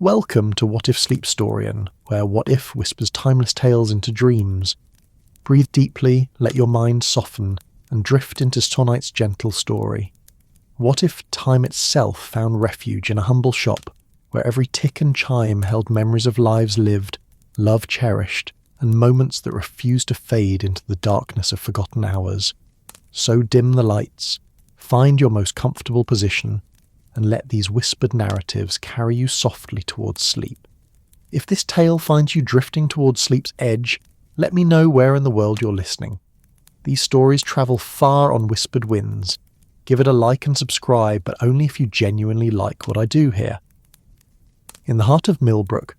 Welcome to What If Sleepstorian, where What If whispers timeless tales into dreams. Breathe deeply, let your mind soften, and drift into tonight's gentle story. What if time itself found refuge in a humble shop, where every tick and chime held memories of lives lived, love cherished, and moments that refused to fade into the darkness of forgotten hours. So dim the lights, find your most comfortable position, and let these whispered narratives carry you softly towards sleep. If this tale finds you drifting towards sleep's edge, let me know where in the world you're listening. These stories travel far on whispered winds. Give it a like and subscribe, but only if you genuinely like what I do here. In the heart of Millbrook,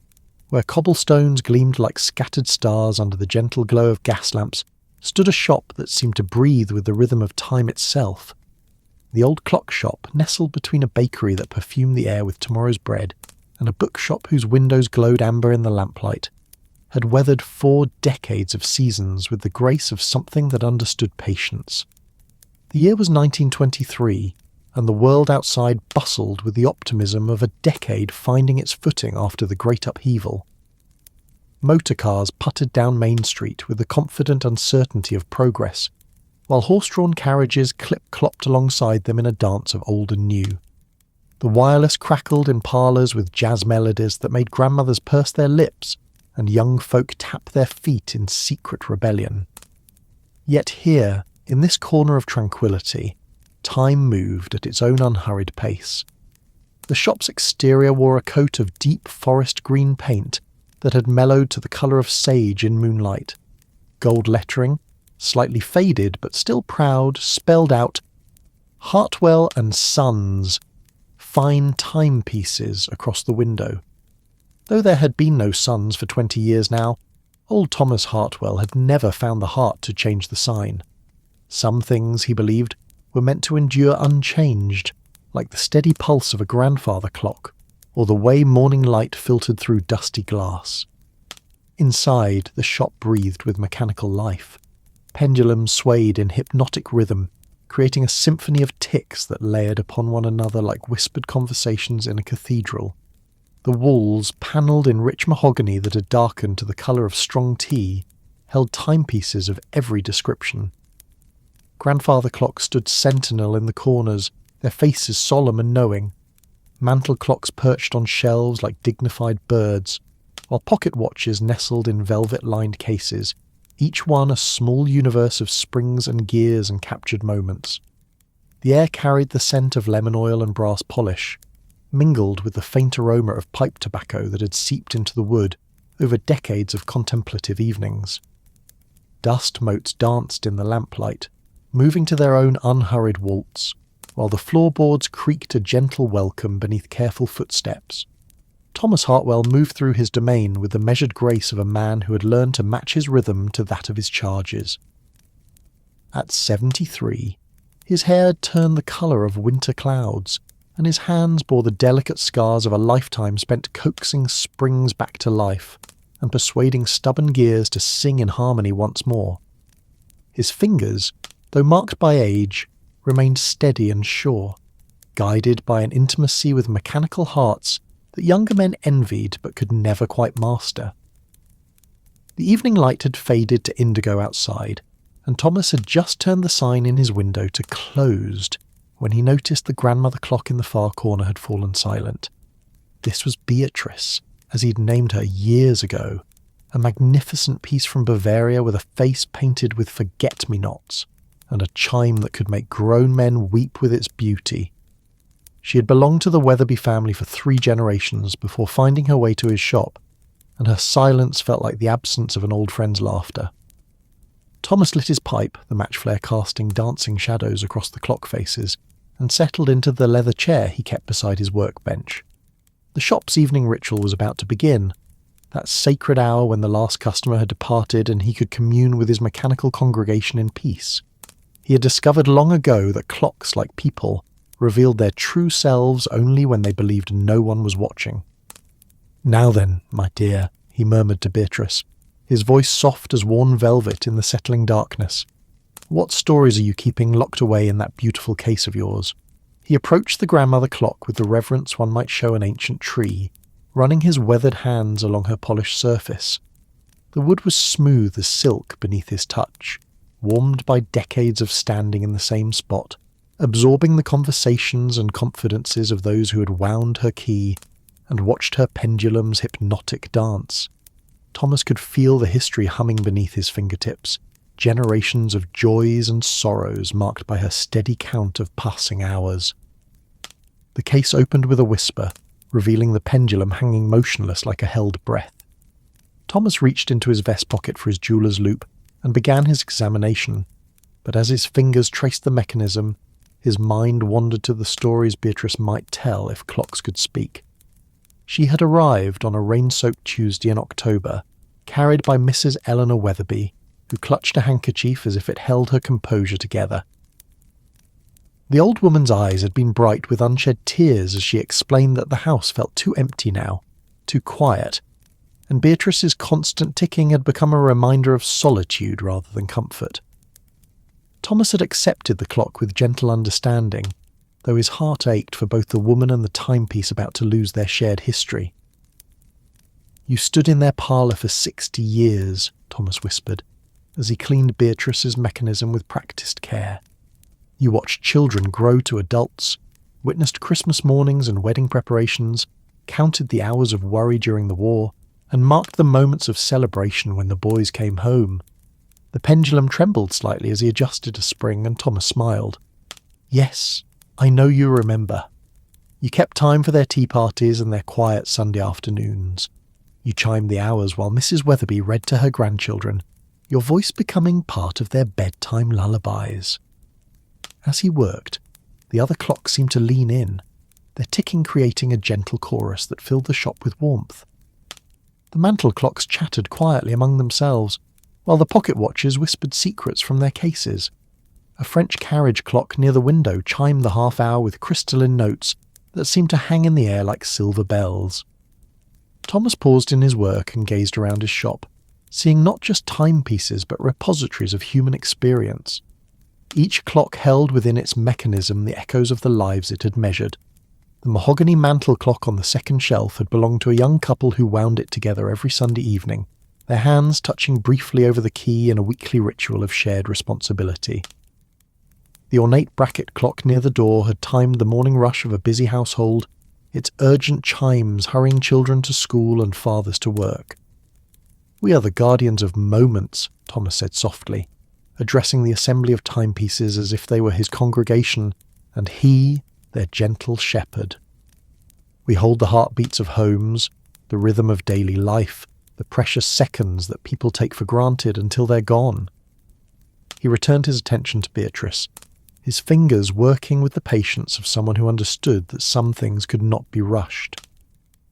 where cobblestones gleamed like scattered stars under the gentle glow of gas lamps, stood a shop that seemed to breathe with the rhythm of time itself. The old clock shop, nestled between a bakery that perfumed the air with tomorrow's bread and a bookshop whose windows glowed amber in the lamplight, had weathered 4 decades of seasons with the grace of something that understood patience. The year was 1923, and the world outside bustled with the optimism of a decade finding its footing after the great upheaval. Motor cars puttered down Main Street with the confident uncertainty of progress, while horse-drawn carriages clip-clopped alongside them in a dance of old and new. The wireless crackled in parlours with jazz melodies that made grandmothers purse their lips and young folk tap their feet in secret rebellion. Yet here, in this corner of tranquillity, time moved at its own unhurried pace. The shop's exterior wore a coat of deep forest green paint that had mellowed to the colour of sage in moonlight. Gold lettering, slightly faded but still proud, spelled out Hartwell and Sons, fine timepieces across the window. Though there had been no sons for 20 years now, old Thomas Hartwell had never found the heart to change the sign. Some things, he believed, were meant to endure unchanged, like the steady pulse of a grandfather clock, or the way morning light filtered through dusty glass. Inside, the shop breathed with mechanical life. Pendulums swayed in hypnotic rhythm, creating a symphony of ticks that layered upon one another like whispered conversations in a cathedral. The walls, panelled in rich mahogany that had darkened to the colour of strong tea, held timepieces of every description. Grandfather clocks stood sentinel in the corners, their faces solemn and knowing. Mantel clocks perched on shelves like dignified birds, while pocket watches nestled in velvet-lined cases, each one a small universe of springs and gears and captured moments. The air carried the scent of lemon oil and brass polish, mingled with the faint aroma of pipe tobacco that had seeped into the wood over decades of contemplative evenings. Dust motes danced in the lamplight, moving to their own unhurried waltz, while the floorboards creaked a gentle welcome beneath careful footsteps. Thomas Hartwell moved through his domain with the measured grace of a man who had learned to match his rhythm to that of his charges. At 73, his hair had turned the colour of winter clouds, and his hands bore the delicate scars of a lifetime spent coaxing springs back to life and persuading stubborn gears to sing in harmony once more. His fingers, though marked by age, remained steady and sure, guided by an intimacy with mechanical hearts that younger men envied but could never quite master. The evening light had faded to indigo outside, and Thomas had just turned the sign in his window to closed when he noticed the grandmother clock in the far corner had fallen silent. This was Beatrice, as he'd named her years ago, a magnificent piece from Bavaria with a face painted with forget-me-nots, and a chime that could make grown men weep with its beauty. She had belonged to the Weatherby family for 3 generations before finding her way to his shop, and her silence felt like the absence of an old friend's laughter. Thomas lit his pipe, the match flare casting dancing shadows across the clock faces, and settled into the leather chair he kept beside his workbench. The shop's evening ritual was about to begin, that sacred hour when the last customer had departed and he could commune with his mechanical congregation in peace. He had discovered long ago that clocks, like people, revealed their true selves only when they believed no one was watching. "Now then, my dear," he murmured to Beatrice, his voice soft as worn velvet in the settling darkness. "What stories are you keeping locked away in that beautiful case of yours?" He approached the grandmother clock with the reverence one might show an ancient tree, running his weathered hands along her polished surface. The wood was smooth as silk beneath his touch, warmed by decades of standing in the same spot, absorbing the conversations and confidences of those who had wound her key and watched her pendulum's hypnotic dance. Thomas could feel the history humming beneath his fingertips, generations of joys and sorrows marked by her steady count of passing hours. The case opened with a whisper, revealing the pendulum hanging motionless like a held breath. Thomas reached into his vest pocket for his jeweler's loop and began his examination, but as his fingers traced the mechanism, his mind wandered to the stories Beatrice might tell if clocks could speak. She had arrived on a rain-soaked Tuesday in October, carried by Mrs. Eleanor Weatherby, who clutched a handkerchief as if it held her composure together. The old woman's eyes had been bright with unshed tears as she explained that the house felt too empty now, too quiet, and Beatrice's constant ticking had become a reminder of solitude rather than comfort. Thomas had accepted the clock with gentle understanding, though his heart ached for both the woman and the timepiece about to lose their shared history. "You stood in their parlour for 60 years, Thomas whispered, as he cleaned Beatrice's mechanism with practised care. You watched children grow to adults, witnessed Christmas mornings and wedding preparations, counted the hours of worry during the war, and marked the moments of celebration when the boys came home." The pendulum trembled slightly as he adjusted a spring, and Thomas smiled. "Yes, I know you remember. You kept time for their tea parties and their quiet Sunday afternoons. You chimed the hours while Mrs. Weatherby read to her grandchildren, your voice becoming part of their bedtime lullabies." As he worked, the other clocks seemed to lean in, their ticking creating a gentle chorus that filled the shop with warmth. The mantel clocks chattered quietly among themselves, while the pocket watches whispered secrets from their cases. A French carriage clock near the window chimed the half-hour with crystalline notes that seemed to hang in the air like silver bells. Thomas paused in his work and gazed around his shop, seeing not just timepieces but repositories of human experience. Each clock held within its mechanism the echoes of the lives it had measured. The mahogany mantel clock on the second shelf had belonged to a young couple who wound it together every Sunday evening, their hands touching briefly over the key in a weekly ritual of shared responsibility. The ornate bracket clock near the door had timed the morning rush of a busy household, its urgent chimes hurrying children to school and fathers to work. "We are the guardians of moments," Thomas said softly, addressing the assembly of timepieces as if they were his congregation, and he, their gentle shepherd. "We hold the heartbeats of homes, the rhythm of daily life, the precious seconds that people take for granted until they're gone." He returned his attention to Beatrice, his fingers working with the patience of someone who understood that some things could not be rushed.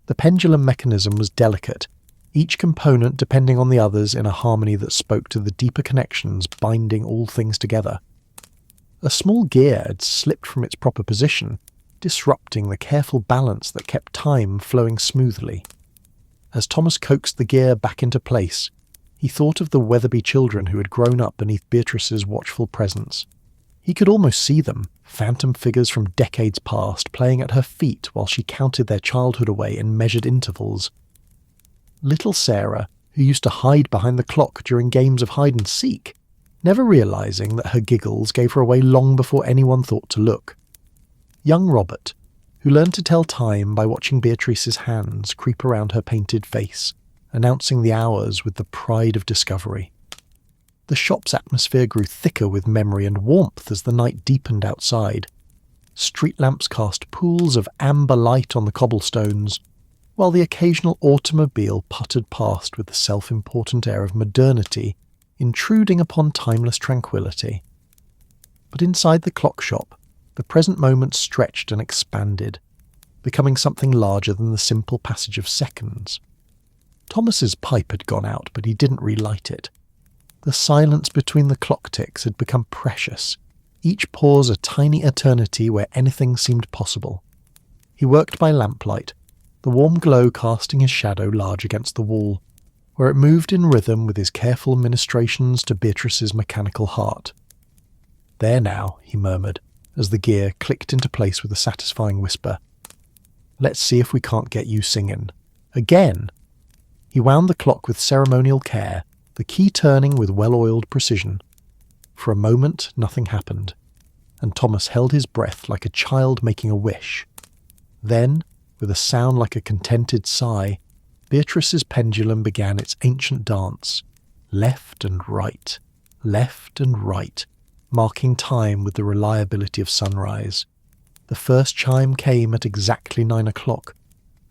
The pendulum mechanism was delicate, each component depending on the others in a harmony that spoke to the deeper connections binding all things together. A small gear had slipped from its proper position, disrupting the careful balance that kept time flowing smoothly. As Thomas coaxed the gear back into place, he thought of the Weatherby children who had grown up beneath Beatrice's watchful presence. He could almost see them, phantom figures from decades past, playing at her feet while she counted their childhood away in measured intervals. Little Sarah, who used to hide behind the clock during games of hide-and-seek, never realising that her giggles gave her away long before anyone thought to look. Young Robert, who learned to tell time by watching Beatrice's hands creep around her painted face, announcing the hours with the pride of discovery. The shop's atmosphere grew thicker with memory and warmth as the night deepened outside. Street lamps cast pools of amber light on the cobblestones, while the occasional automobile puttered past with the self-important air of modernity, intruding upon timeless tranquility. But inside the clock shop, the present moment stretched and expanded, becoming something larger than the simple passage of seconds. Thomas's pipe had gone out, but he didn't relight it. The silence between the clock ticks had become precious, each pause a tiny eternity where anything seemed possible. He worked by lamplight, the warm glow casting his shadow large against the wall, where it moved in rhythm with his careful ministrations to Beatrice's mechanical heart. "There now," he murmured, as the gear clicked into place with a satisfying whisper. "Let's see if we can't get you singing." Again. He wound the clock with ceremonial care, the key turning with well-oiled precision. For a moment, nothing happened, and Thomas held his breath like a child making a wish. Then, with a sound like a contented sigh, Beatrice's pendulum began its ancient dance, left and right, marking time with the reliability of sunrise. The first chime came at exactly 9 o'clock,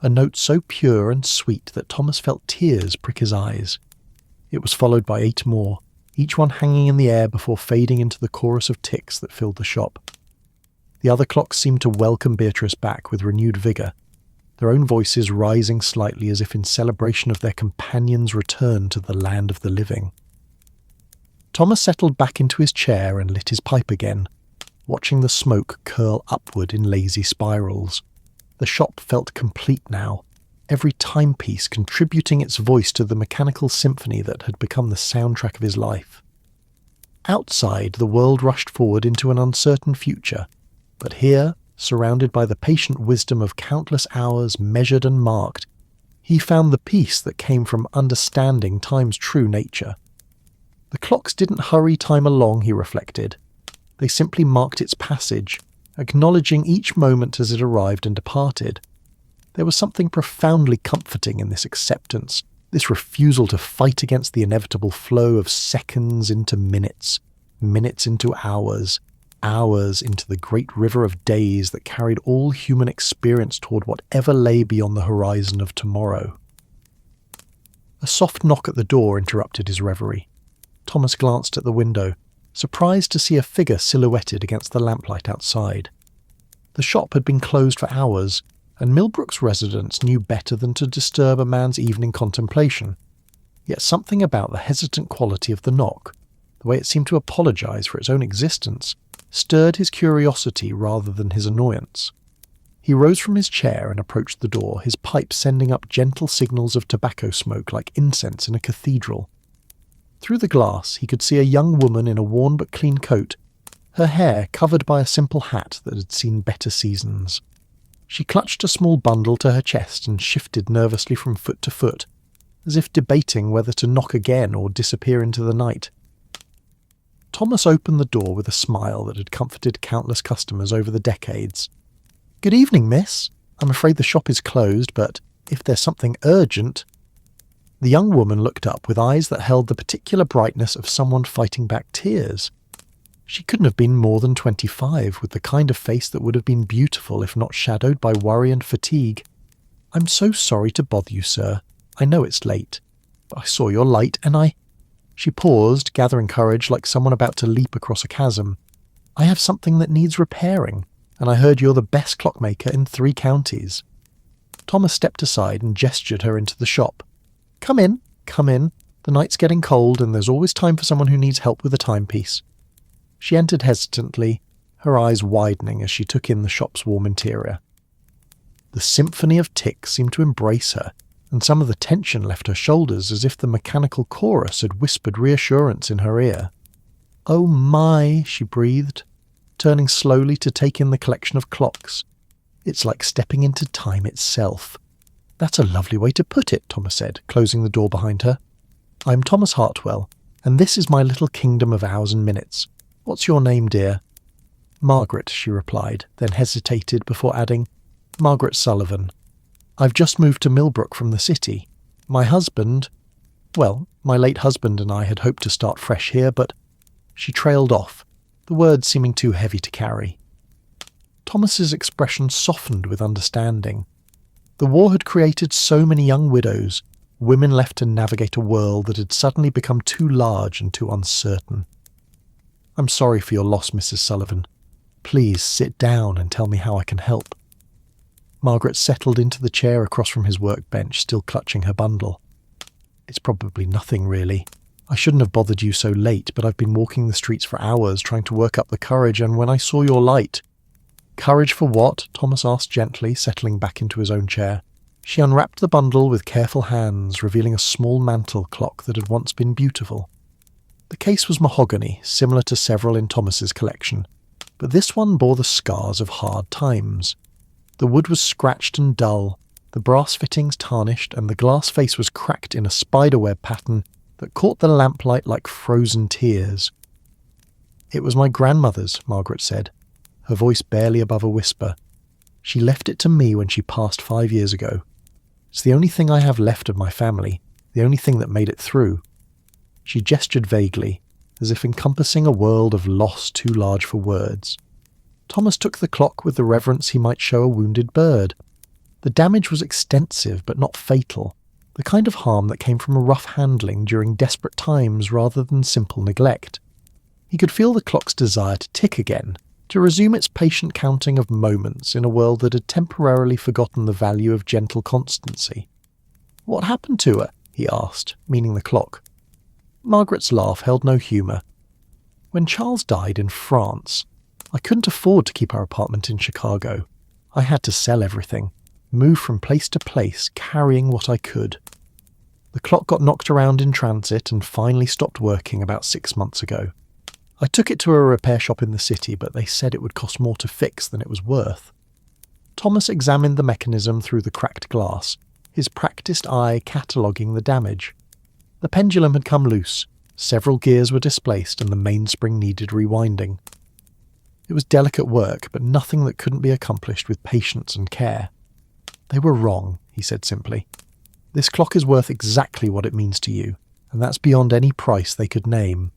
a note so pure and sweet that Thomas felt tears prick his eyes. It was followed by 8 more, each one hanging in the air before fading into the chorus of ticks that filled the shop. The other clocks seemed to welcome Beatrice back with renewed vigour, their own voices rising slightly as if in celebration of their companion's return to the land of the living. Thomas settled back into his chair and lit his pipe again, watching the smoke curl upward in lazy spirals. The shop felt complete now, every timepiece contributing its voice to the mechanical symphony that had become the soundtrack of his life. Outside, the world rushed forward into an uncertain future, but here, surrounded by the patient wisdom of countless hours measured and marked, he found the peace that came from understanding time's true nature. The clocks didn't hurry time along, he reflected. They simply marked its passage, acknowledging each moment as it arrived and departed. There was something profoundly comforting in this acceptance, this refusal to fight against the inevitable flow of seconds into minutes, minutes into hours, hours into the great river of days that carried all human experience toward whatever lay beyond the horizon of tomorrow. A soft knock at the door interrupted his reverie. Thomas glanced at the window, surprised to see a figure silhouetted against the lamplight outside. The shop had been closed for hours, and Millbrook's residents knew better than to disturb a man's evening contemplation. Yet something about the hesitant quality of the knock, the way it seemed to apologise for its own existence, stirred his curiosity rather than his annoyance. He rose from his chair and approached the door, his pipe sending up gentle signals of tobacco smoke like incense in a cathedral. Through the glass he could see a young woman in a worn but clean coat, her hair covered by a simple hat that had seen better seasons. She clutched a small bundle to her chest and shifted nervously from foot to foot, as if debating whether to knock again or disappear into the night. Thomas opened the door with a smile that had comforted countless customers over the decades. "Good evening, miss. I'm afraid the shop is closed, but if there's something urgent—" The young woman looked up with eyes that held the particular brightness of someone fighting back tears. She couldn't have been more than 25, with the kind of face that would have been beautiful if not shadowed by worry and fatigue. "I'm so sorry to bother you, sir. I know it's late, but I saw your light and I—" She paused, gathering courage like someone about to leap across a chasm. "I have something that needs repairing, and I heard you're the best clockmaker in 3 counties. Thomas stepped aside and gestured her into the shop. Come in. The night's getting cold and there's always time for someone who needs help with a timepiece." She entered hesitantly, her eyes widening as she took in the shop's warm interior. The symphony of ticks seemed to embrace her, and some of the tension left her shoulders as if the mechanical chorus had whispered reassurance in her ear. "Oh my," she breathed, turning slowly to take in the collection of clocks. "It's like stepping into time itself." "That's a lovely way to put it," Thomas said, closing the door behind her. "I'm Thomas Hartwell, and this is my little kingdom of hours and minutes. What's your name, dear?" "Margaret," she replied, then hesitated before adding, "Margaret Sullivan. I've just moved to Millbrook from the city. My late husband and I had hoped to start fresh here, but—" She trailed off, the words seeming too heavy to carry. Thomas's expression softened with understanding. The war had created so many young widows, women left to navigate a world that had suddenly become too large and too uncertain. "I'm sorry for your loss, Mrs. Sullivan. Please sit down and tell me how I can help." Margaret settled into the chair across from his workbench, still clutching her bundle. "It's probably nothing, really. I shouldn't have bothered you so late, but I've been walking the streets for hours trying to work up the courage, and when I saw your light—" "Courage for what?" Thomas asked gently, settling back into his own chair. She unwrapped the bundle with careful hands, revealing a small mantel clock that had once been beautiful. The case was mahogany, similar to several in Thomas's collection, but this one bore the scars of hard times. The wood was scratched and dull, the brass fittings tarnished and the glass face was cracked in a spiderweb pattern that caught the lamplight like frozen tears. "It was my grandmother's," Margaret said, her voice barely above a whisper. "She left it to me when she passed 5 years ago. It's the only thing I have left of my family, the only thing that made it through." She gestured vaguely, as if encompassing a world of loss too large for words. Thomas took the clock with the reverence he might show a wounded bird. The damage was extensive but not fatal, the kind of harm that came from a rough handling during desperate times rather than simple neglect. He could feel the clock's desire to tick again, to resume its patient counting of moments in a world that had temporarily forgotten the value of gentle constancy. "What happened to her?" he asked, meaning the clock. Margaret's laugh held no humour. "When Charles died in France, I couldn't afford to keep our apartment in Chicago. I had to sell everything, move from place to place, carrying what I could. The clock got knocked around in transit and finally stopped working about 6 months ago. I took it to a repair shop in the city, but they said it would cost more to fix than it was worth." Thomas examined the mechanism through the cracked glass, his practised eye cataloguing the damage. The pendulum had come loose, several gears were displaced, and the mainspring needed rewinding. It was delicate work, but nothing that couldn't be accomplished with patience and care. "They were wrong," he said simply. "This clock is worth exactly what it means to you, and that's beyond any price they could name."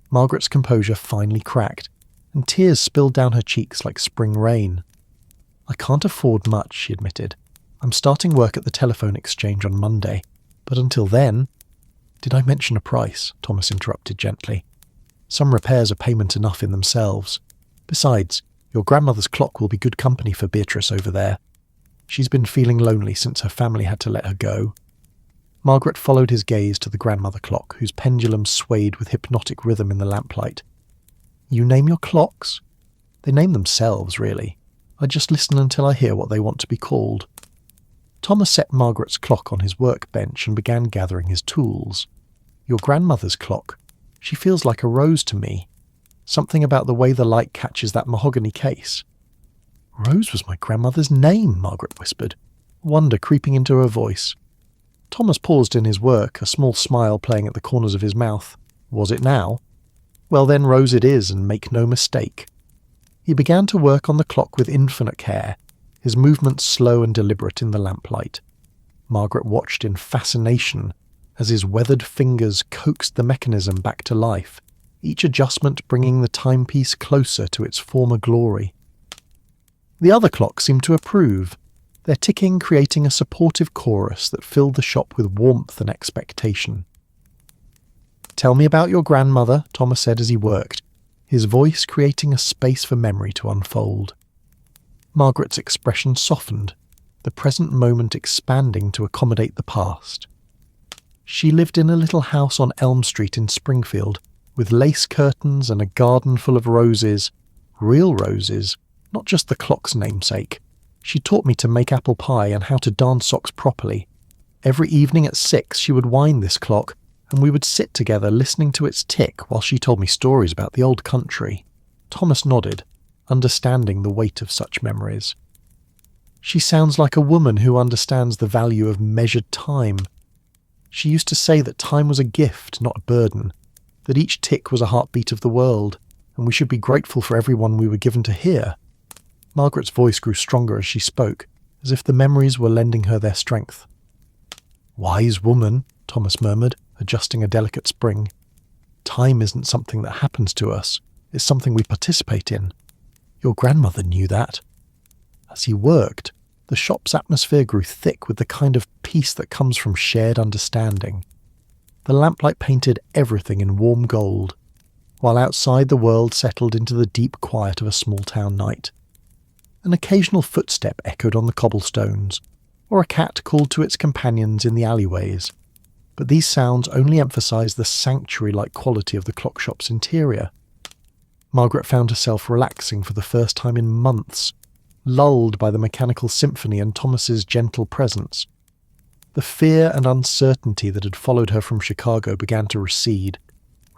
Margaret's composure finally cracked, and tears spilled down her cheeks like spring rain. "I can't afford much," she admitted. "I'm starting work at the telephone exchange on Monday, but until then—" "Did I mention a price?" Thomas interrupted gently. "Some repairs are payment enough in themselves. Besides, your grandmother's clock will be good company for Beatrice over there. She's been feeling lonely since her family had to let her go." Margaret followed his gaze to the grandmother clock, whose pendulum swayed with hypnotic rhythm in the lamplight. "You name your clocks?" "They name themselves, really. I just listen until I hear what they want to be called." Thomas set Margaret's clock on his workbench and began gathering his tools. "Your grandmother's clock. She feels like a rose to me. Something about the way the light catches that mahogany case." "Rose was my grandmother's name," Margaret whispered, wonder creeping into her voice. Thomas paused in his work, a small smile playing at the corners of his mouth. Was it now? Well then, Rose it is, and make no mistake. He began to work on the clock with infinite care, his movements slow and deliberate in the lamplight. Margaret watched in fascination as his weathered fingers coaxed the mechanism back to life, each adjustment bringing the timepiece closer to its former glory. The other clocks seemed to approve, their ticking creating a supportive chorus that filled the shop with warmth and expectation. "Tell me about your grandmother," Thomas said as he worked, his voice creating a space for memory to unfold. Margaret's expression softened, the present moment expanding to accommodate the past. "She lived in a little house on Elm Street in Springfield, with lace curtains and a garden full of roses, real roses, not just the clock's namesake. She taught me to make apple pie and how to darn socks properly. Every evening at 6 she would wind this clock, and we would sit together listening to its tick while she told me stories about the old country." Thomas nodded, understanding the weight of such memories. "She sounds like a woman who understands the value of measured time. She used to say that time was a gift, not a burden, that each tick was a heartbeat of the world, and we should be grateful for everyone we were given to hear." Margaret's voice grew stronger as she spoke, as if the memories were lending her their strength. "Wise woman," Thomas murmured, adjusting a delicate spring. "Time isn't something that happens to us, it's something we participate in. Your grandmother knew that." As he worked, the shop's atmosphere grew thick with the kind of peace that comes from shared understanding. The lamplight painted everything in warm gold, while outside the world settled into the deep quiet of a small-town night. An occasional footstep echoed on the cobblestones, or a cat called to its companions in the alleyways, but these sounds only emphasized the sanctuary-like quality of the clock shop's interior. Margaret found herself relaxing for the first time in months, lulled by the mechanical symphony and Thomas's gentle presence. The fear and uncertainty that had followed her from Chicago began to recede,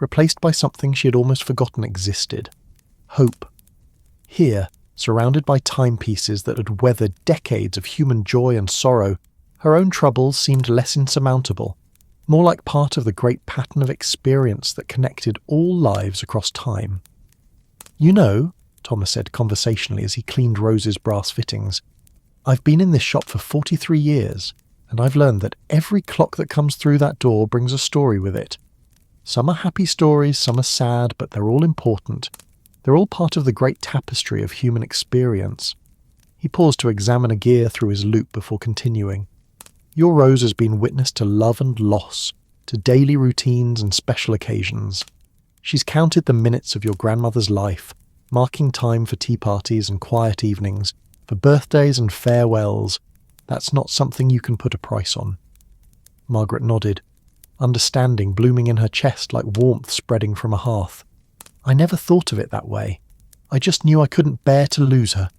replaced by something she had almost forgotten existed. Hope. Here, Surrounded by timepieces that had weathered decades of human joy and sorrow, her own troubles seemed less insurmountable, more like part of the great pattern of experience that connected all lives across time. "You know," Thomas said conversationally as he cleaned Rose's brass fittings, "I've been in this shop for 43 years, and I've learned that every clock that comes through that door brings a story with it. Some are happy stories, some are sad, but they're all important. They're all part of the great tapestry of human experience." He paused to examine a gear through his loop before continuing. "Your Rose has been witness to love and loss, to daily routines and special occasions. She's counted the minutes of your grandmother's life, marking time for tea parties and quiet evenings, for birthdays and farewells. That's not something you can put a price on." Margaret nodded, understanding blooming in her chest like warmth spreading from a hearth. "I never thought of it that way. I just knew I couldn't bear to lose her."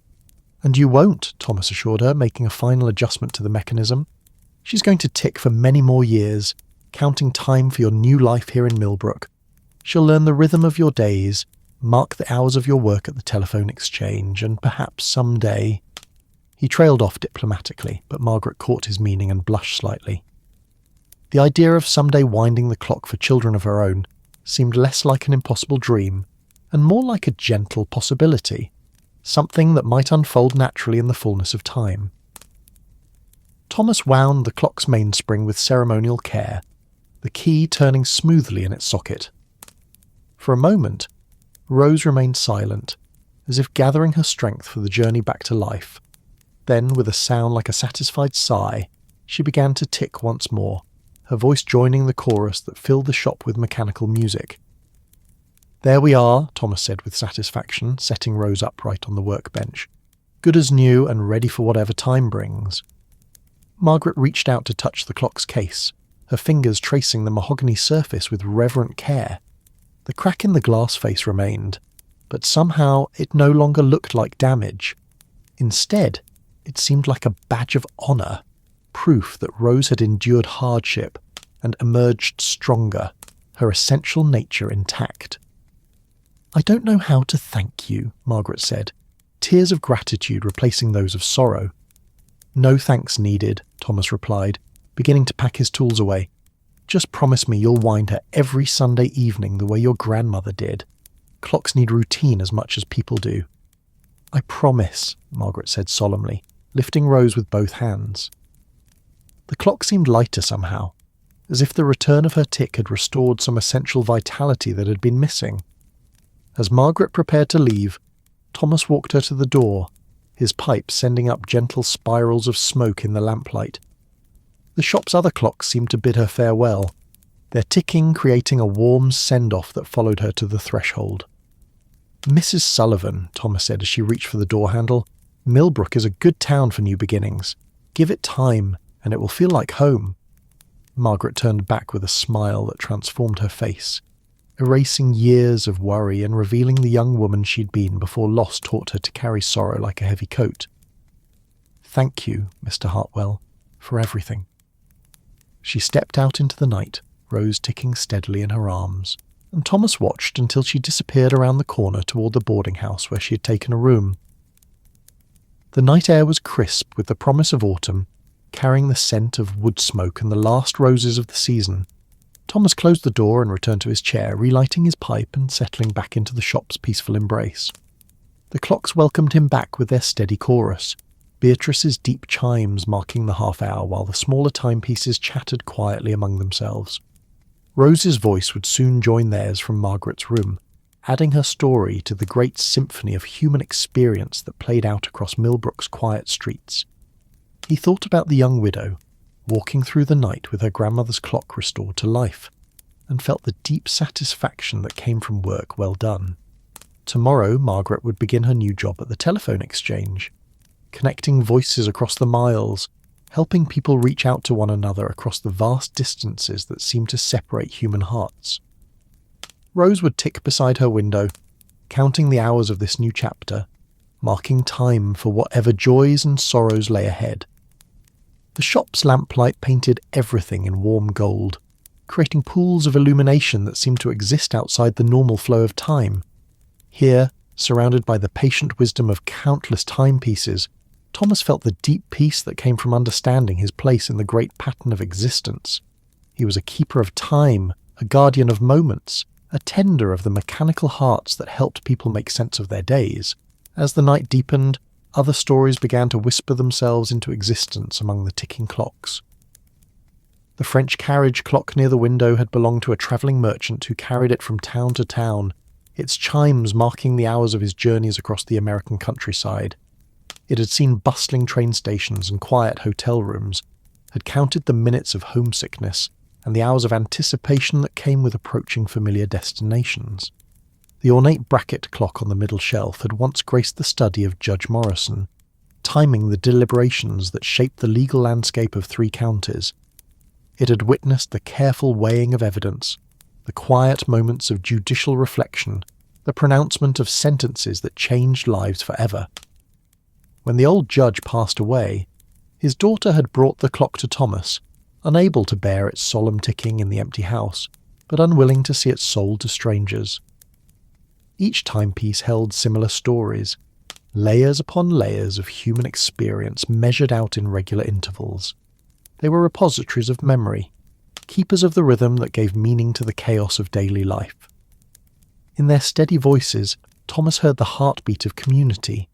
"And you won't," Thomas assured her, making a final adjustment to the mechanism. "She's going to tick for many more years, counting time for your new life here in Millbrook. She'll learn the rhythm of your days, mark the hours of your work at the telephone exchange, and perhaps someday—" He trailed off diplomatically, but Margaret caught his meaning and blushed slightly. The idea of someday winding the clock for children of her own seemed less like an impossible dream, and more like a gentle possibility, something that might unfold naturally in the fullness of time. Thomas wound the clock's mainspring with ceremonial care, the key turning smoothly in its socket. For a moment, Rose remained silent, as if gathering her strength for the journey back to life. Then, with a sound like a satisfied sigh, she began to tick once more, her voice joining the chorus that filled the shop with mechanical music. "There we are," Thomas said with satisfaction, setting Rose upright on the workbench. "Good as new and ready for whatever time brings." Margaret reached out to touch the clock's case, her fingers tracing the mahogany surface with reverent care. The crack in the glass face remained, but somehow it no longer looked like damage. Instead, it seemed like a badge of honour, proof that Rose had endured hardship and emerged stronger, her essential nature intact. "I don't know how to thank you," Margaret said, tears of gratitude replacing those of sorrow. "No thanks needed," Thomas replied, beginning to pack his tools away. "Just promise me you'll wind her every Sunday evening the way your grandmother did. Clocks need routine as much as people do." "I promise," Margaret said solemnly, lifting Rose with both hands. The clock seemed lighter somehow, as if the return of her tick had restored some essential vitality that had been missing. As Margaret prepared to leave, Thomas walked her to the door, his pipe sending up gentle spirals of smoke in the lamplight. The shop's other clocks seemed to bid her farewell, their ticking creating a warm send-off that followed her to the threshold. "Mrs. Sullivan," Thomas said as she reached for the door handle, "Millbrook is a good town for new beginnings. Give it time, and it will feel like home." Margaret turned back with a smile that transformed her face, erasing years of worry and revealing the young woman she'd been before loss taught her to carry sorrow like a heavy coat. "Thank you, Mr. Hartwell, for everything." She stepped out into the night, Rose ticking steadily in her arms, and Thomas watched until she disappeared around the corner toward the boarding house where she had taken a room. The night air was crisp with the promise of autumn, carrying the scent of wood smoke and the last roses of the season. Thomas closed the door and returned to his chair, relighting his pipe and settling back into the shop's peaceful embrace. The clocks welcomed him back with their steady chorus, Beatrice's deep chimes marking the half-hour while the smaller timepieces chattered quietly among themselves. Rose's voice would soon join theirs from Margaret's room, adding her story to the great symphony of human experience that played out across Millbrook's quiet streets. He thought about the young widow, walking through the night with her grandmother's clock restored to life, and felt the deep satisfaction that came from work well done. Tomorrow, Margaret would begin her new job at the telephone exchange, connecting voices across the miles, helping people reach out to one another across the vast distances that seem to separate human hearts. Rose would tick beside her window, counting the hours of this new chapter, marking time for whatever joys and sorrows lay ahead. The shop's lamplight painted everything in warm gold, creating pools of illumination that seemed to exist outside the normal flow of time. Here, Surrounded by the patient wisdom of countless timepieces, Thomas felt the deep peace that came from understanding his place in the great pattern of existence. He was a keeper of time, a guardian of moments, a tender of the mechanical hearts that helped people make sense of their days. As the night deepened, other stories began to whisper themselves into existence among the ticking clocks. The French carriage clock near the window had belonged to a travelling merchant who carried it from town to town, its chimes marking the hours of his journeys across the American countryside. It had seen bustling train stations and quiet hotel rooms, had counted the minutes of homesickness and the hours of anticipation that came with approaching familiar destinations. The ornate bracket clock on the middle shelf had once graced the study of Judge Morrison, timing the deliberations that shaped the legal landscape of 3 counties. It had witnessed the careful weighing of evidence, the quiet moments of judicial reflection, the pronouncement of sentences that changed lives forever. When the old judge passed away, his daughter had brought the clock to Thomas, unable to bear its solemn ticking in the empty house, but unwilling to see it sold to strangers. Each timepiece held similar stories, layers upon layers of human experience measured out in regular intervals. They were repositories of memory, keepers of the rhythm that gave meaning to the chaos of daily life. In their steady voices, Thomas heard the heartbeat of community,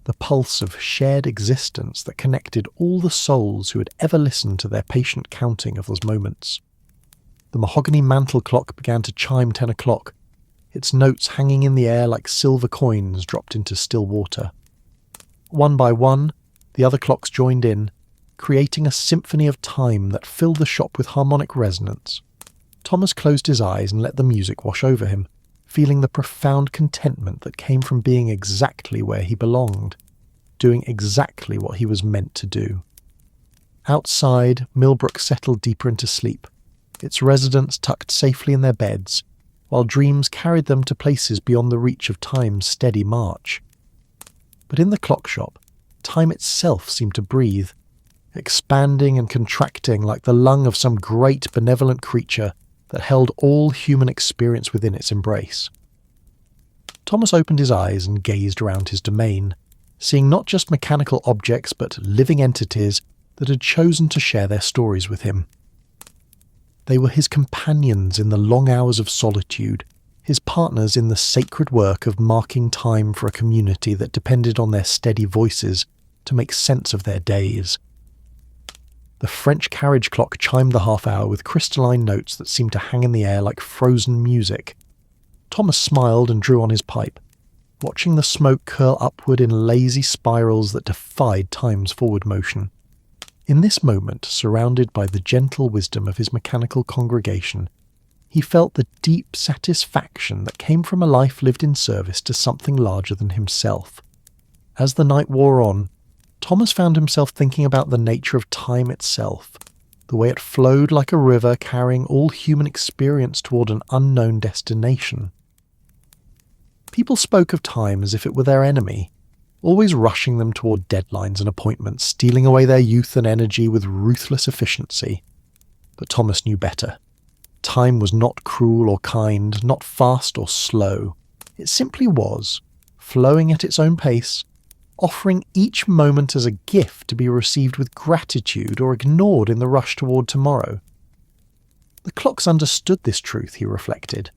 the pulse of shared existence that connected all the souls who had ever listened to their patient counting of those moments. The mahogany mantel clock began to chime 10 o'clock, its notes hanging in the air like silver coins dropped into still water. One by one, the other clocks joined in, creating a symphony of time that filled the shop with harmonic resonance. Thomas closed his eyes and let the music wash over him, feeling the profound contentment that came from being exactly where he belonged, doing exactly what he was meant to do. Outside, Millbrook settled deeper into sleep, its residents tucked safely in their beds, while dreams carried them to places beyond the reach of time's steady march. But in the clock shop, time itself seemed to breathe, expanding and contracting like the lung of some great benevolent creature that held all human experience within its embrace. Thomas opened his eyes and gazed around his domain, seeing not just mechanical objects but living entities that had chosen to share their stories with him. They were his companions in the long hours of solitude, his partners in the sacred work of marking time for a community that depended on their steady voices to make sense of their days. The French carriage clock chimed the half-hour with crystalline notes that seemed to hang in the air like frozen music. Thomas smiled and drew on his pipe, watching the smoke curl upward in lazy spirals that defied time's forward motion. In this moment, surrounded by the gentle wisdom of his mechanical congregation, he felt the deep satisfaction that came from a life lived in service to something larger than himself. As the night wore on, Thomas found himself thinking about the nature of time itself, the way it flowed like a river carrying all human experience toward an unknown destination. People spoke of time as if it were their enemy, always rushing them toward deadlines and appointments, stealing away their youth and energy with ruthless efficiency. But Thomas knew better. Time was not cruel or kind, not fast or slow. It simply was, flowing at its own pace, offering each moment as a gift to be received with gratitude or ignored in the rush toward tomorrow. The clocks understood this truth, he reflected.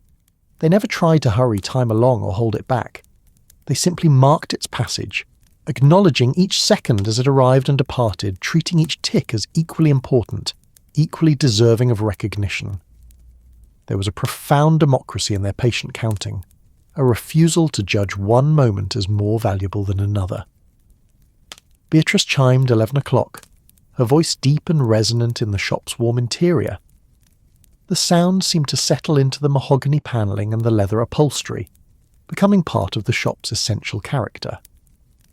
They never tried to hurry time along or hold it back. They simply marked its passage, acknowledging each second as it arrived and departed, treating each tick as equally important, equally deserving of recognition. There was a profound democracy in their patient counting, a refusal to judge one moment as more valuable than another. Beatrice chimed 11 o'clock, her voice deep and resonant in the shop's warm interior. The sound seemed to settle into the mahogany panelling and the leather upholstery, becoming part of the shop's essential character.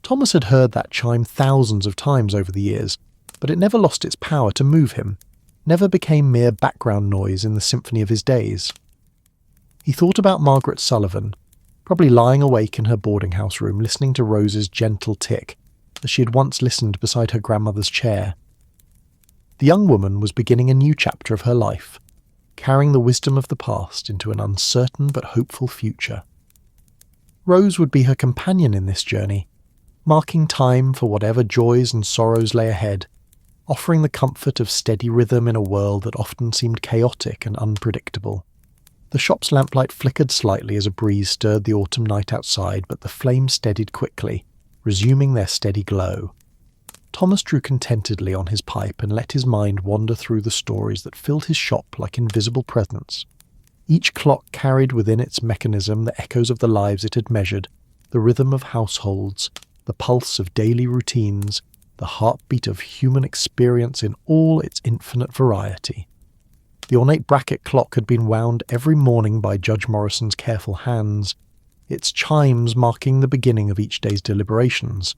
Thomas had heard that chime thousands of times over the years, but it never lost its power to move him, never became mere background noise in the symphony of his days. He thought about Margaret Sullivan, probably lying awake in her boarding house room listening to Rose's gentle tick, as she had once listened beside her grandmother's chair. The young woman was beginning a new chapter of her life, carrying the wisdom of the past into an uncertain but hopeful future. Rose would be her companion in this journey, marking time for whatever joys and sorrows lay ahead, offering the comfort of steady rhythm in a world that often seemed chaotic and unpredictable. The shop's lamplight flickered slightly as a breeze stirred the autumn night outside, but the flames steadied quickly, resuming their steady glow. Thomas drew contentedly on his pipe and let his mind wander through the stories that filled his shop like invisible presents. Each clock carried within its mechanism the echoes of the lives it had measured, the rhythm of households, the pulse of daily routines, the heartbeat of human experience in all its infinite variety. The ornate bracket clock had been wound every morning by Judge Morrison's careful hands, its chimes marking the beginning of each day's deliberations.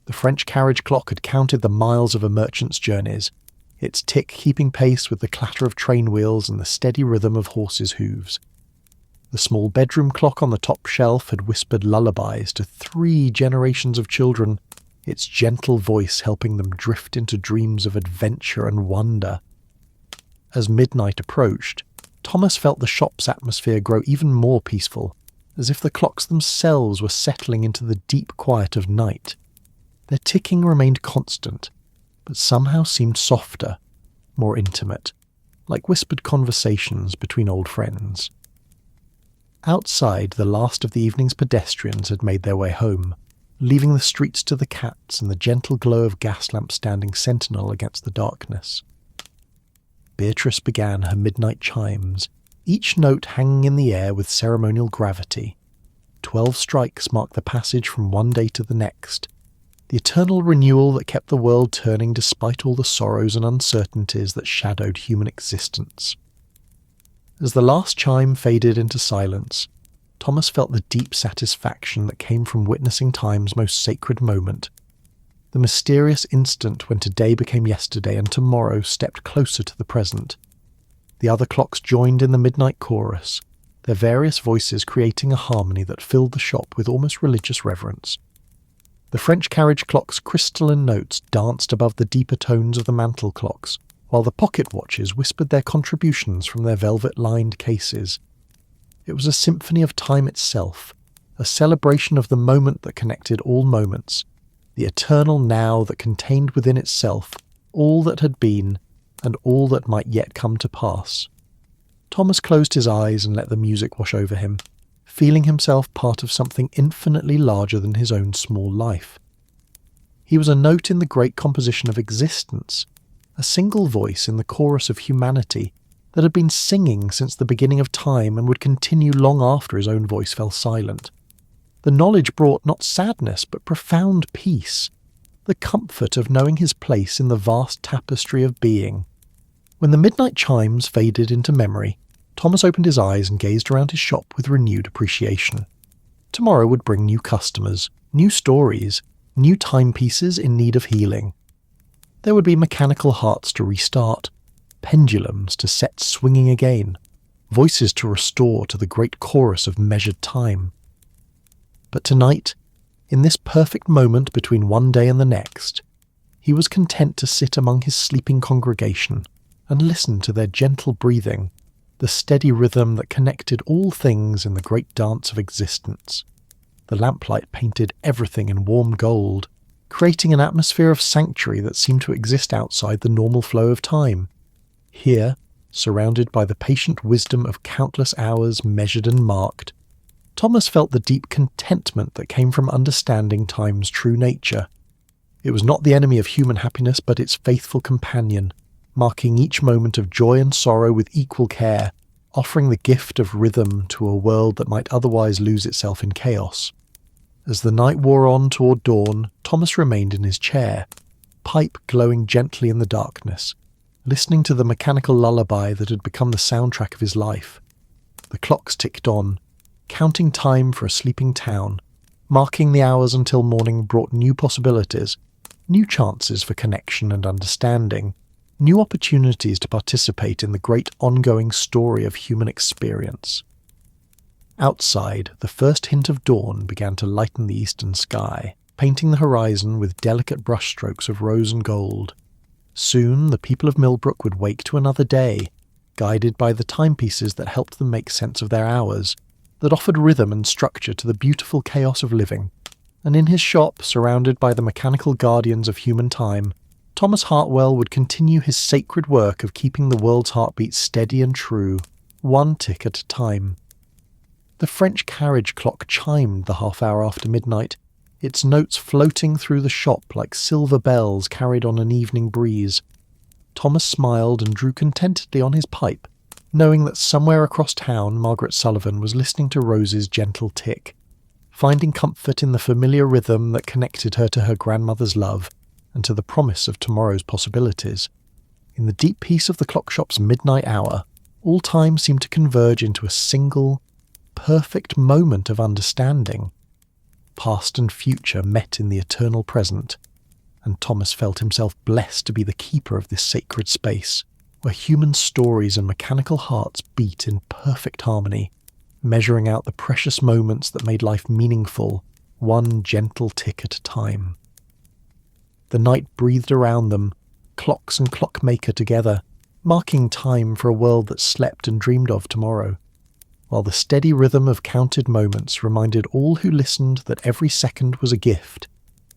The French carriage clock had counted the miles of a merchant's journeys, its tick keeping pace with the clatter of train wheels and the steady rhythm of horses' hooves. The small bedroom clock on the top shelf had whispered lullabies to 3 generations of children, its gentle voice helping them drift into dreams of adventure and wonder. As midnight approached, Thomas felt the shop's atmosphere grow even more peaceful, as if the clocks themselves were settling into the deep quiet of night. Their ticking remained constant, but somehow seemed softer, more intimate, like whispered conversations between old friends. Outside, the last of the evening's pedestrians had made their way home, leaving the streets to the cats and the gentle glow of gas lamps standing sentinel against the darkness. Beatrice began her midnight chimes, each note hanging in the air with ceremonial gravity. 12 strikes marked the passage from one day to the next, the eternal renewal that kept the world turning despite all the sorrows and uncertainties that shadowed human existence. As the last chime faded into silence, Thomas felt the deep satisfaction that came from witnessing time's most sacred moment, the mysterious instant when today became yesterday and tomorrow stepped closer to the present. The other clocks joined in the midnight chorus, their various voices creating a harmony that filled the shop with almost religious reverence. The French carriage clock's crystalline notes danced above the deeper tones of the mantel clocks, while the pocket watches whispered their contributions from their velvet-lined cases. It was a symphony of time itself, a celebration of the moment that connected all moments, the eternal now that contained within itself all that had been and all that might yet come to pass. Thomas closed his eyes and let the music wash over him, feeling himself part of something infinitely larger than his own small life. He was a note in the great composition of existence, a single voice in the chorus of humanity that had been singing since the beginning of time and would continue long after his own voice fell silent. The knowledge brought not sadness but profound peace, the comfort of knowing his place in the vast tapestry of being. When the midnight chimes faded into memory, Thomas opened his eyes and gazed around his shop with renewed appreciation. Tomorrow would bring new customers, new stories, new timepieces in need of healing. There would be mechanical hearts to restart, pendulums to set swinging again, voices to restore to the great chorus of measured time. But tonight, in this perfect moment between one day and the next, he was content to sit among his sleeping congregation and listen to their gentle breathing, the steady rhythm that connected all things in the great dance of existence. The lamplight painted everything in warm gold, creating an atmosphere of sanctuary that seemed to exist outside the normal flow of time. Here, surrounded by the patient wisdom of countless hours measured and marked, Thomas felt the deep contentment that came from understanding time's true nature. It was not the enemy of human happiness, but its faithful companion, marking each moment of joy and sorrow with equal care, offering the gift of rhythm to a world that might otherwise lose itself in chaos. As the night wore on toward dawn, Thomas remained in his chair, pipe glowing gently in the darkness, listening to the mechanical lullaby that had become the soundtrack of his life. The clocks ticked on, counting time for a sleeping town, marking the hours until morning brought new possibilities, new chances for connection and understanding, new opportunities to participate in the great ongoing story of human experience. Outside, the first hint of dawn began to lighten the eastern sky, painting the horizon with delicate brushstrokes of rose and gold. Soon the people of Millbrook would wake to another day, guided by the timepieces that helped them make sense of their hours, that offered rhythm and structure to the beautiful chaos of living. And in his shop, surrounded by the mechanical guardians of human time, Thomas Hartwell would continue his sacred work of keeping the world's heartbeat steady and true, one tick at a time. The French carriage clock chimed the half-hour after midnight, its notes floating through the shop like silver bells carried on an evening breeze. Thomas smiled and drew contentedly on his pipe, knowing that somewhere across town Margaret Sullivan was listening to Rose's gentle tick, finding comfort in the familiar rhythm that connected her to her grandmother's love and to the promise of tomorrow's possibilities. In the deep peace of the clock shop's midnight hour, all time seemed to converge into a single, perfect moment of understanding. Past and future met in the eternal present, and Thomas felt himself blessed to be the keeper of this sacred space, where human stories and mechanical hearts beat in perfect harmony, measuring out the precious moments that made life meaningful, one gentle tick at a time. The night breathed around them, clocks and clockmaker together, marking time for a world that slept and dreamed of tomorrow, while the steady rhythm of counted moments reminded all who listened that every second was a gift,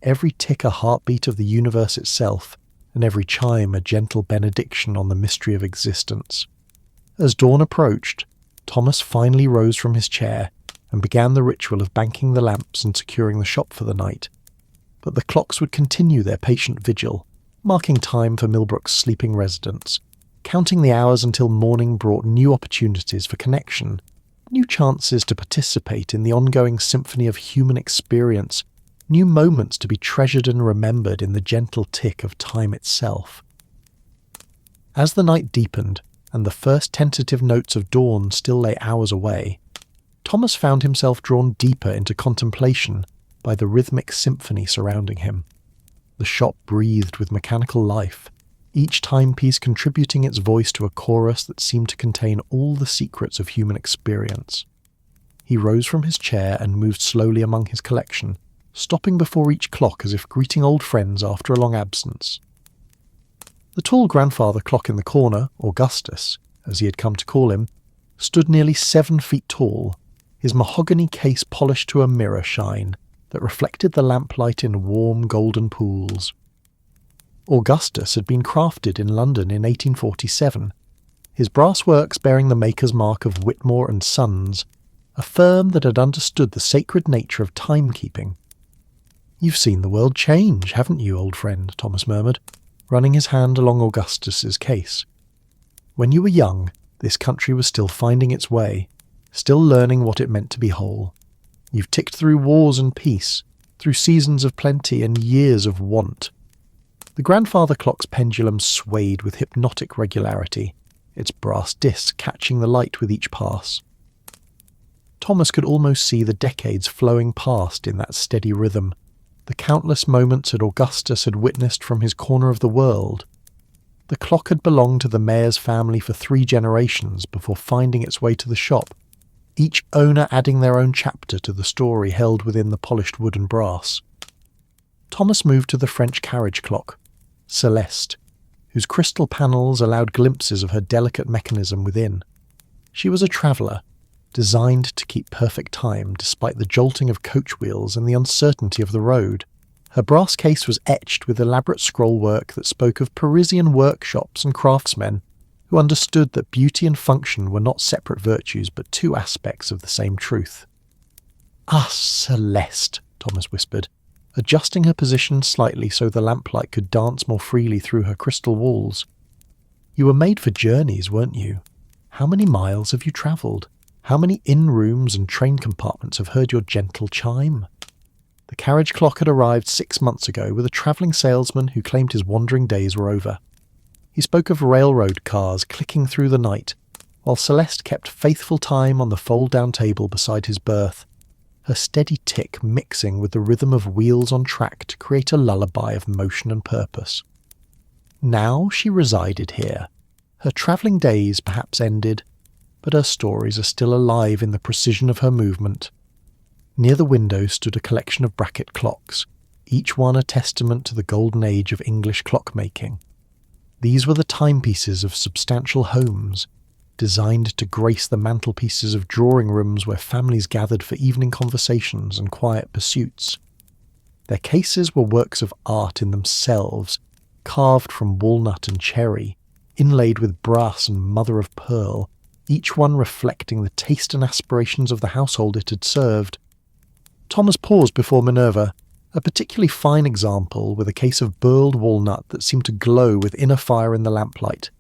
every tick a heartbeat of the universe itself, and every chime a gentle benediction on the mystery of existence. As dawn approached, Thomas finally rose from his chair and began the ritual of banking the lamps and securing the shop for the night. But the clocks would continue their patient vigil, marking time for Millbrook's sleeping residents, counting the hours until morning brought new opportunities for connection, new chances to participate in the ongoing symphony of human experience, new moments to be treasured and remembered in the gentle tick of time itself. As the night deepened, and the first tentative notes of dawn still lay hours away, Thomas found himself drawn deeper into contemplation by the rhythmic symphony surrounding him. The shop breathed with mechanical life, each timepiece contributing its voice to a chorus that seemed to contain all the secrets of human experience. He rose from his chair and moved slowly among his collection, stopping before each clock as if greeting old friends after a long absence. The tall grandfather clock in the corner, Augustus, as he had come to call him, stood nearly 7 feet tall, his mahogany case polished to a mirror shine that reflected the lamplight in warm golden pools. Augustus had been crafted in London in 1847, his brass works bearing the maker's mark of Whitmore and Sons, a firm that had understood the sacred nature of timekeeping. "You've seen the world change, haven't you, old friend?" Thomas murmured, running his hand along Augustus's case. "When you were young, this country was still finding its way, still learning what it meant to be whole. You've ticked through wars and peace, through seasons of plenty and years of want." The grandfather clock's pendulum swayed with hypnotic regularity, its brass disc catching the light with each pass. Thomas could almost see the decades flowing past in that steady rhythm, the countless moments that Augustus had witnessed from his corner of the world. The clock had belonged to the mayor's family for 3 generations before finding its way to the shop, each owner adding their own chapter to the story held within the polished wood and brass. Thomas moved to the French carriage clock, Celeste, whose crystal panels allowed glimpses of her delicate mechanism within. She was a traveller, designed to keep perfect time despite the jolting of coach wheels and the uncertainty of the road. Her brass case was etched with elaborate scrollwork that spoke of Parisian workshops and craftsmen who understood that beauty and function were not separate virtues but 2 aspects of the same truth. "Ah, Celeste," Thomas whispered, adjusting her position slightly so the lamplight could dance more freely through her crystal walls. "You were made for journeys, weren't you? How many miles have you travelled? How many inn-rooms and train compartments have heard your gentle chime?" The carriage clock had arrived 6 months ago with a travelling salesman who claimed his wandering days were over. He spoke of railroad cars clicking through the night, while Celeste kept faithful time on the fold-down table beside his berth, her steady tick mixing with the rhythm of wheels on track to create a lullaby of motion and purpose. Now she resided here. Her travelling days perhaps ended, but her stories are still alive in the precision of her movement. Near the window stood a collection of bracket clocks, each one a testament to the golden age of English clockmaking. These were the timepieces of substantial homes, designed to grace the mantelpieces of drawing rooms where families gathered for evening conversations and quiet pursuits. Their cases were works of art in themselves, carved from walnut and cherry, inlaid with brass and mother of pearl, each one reflecting the taste and aspirations of the household it had served. Thomas paused before Minerva, a particularly fine example with a case of burled walnut that seemed to glow with inner fire in the lamplight.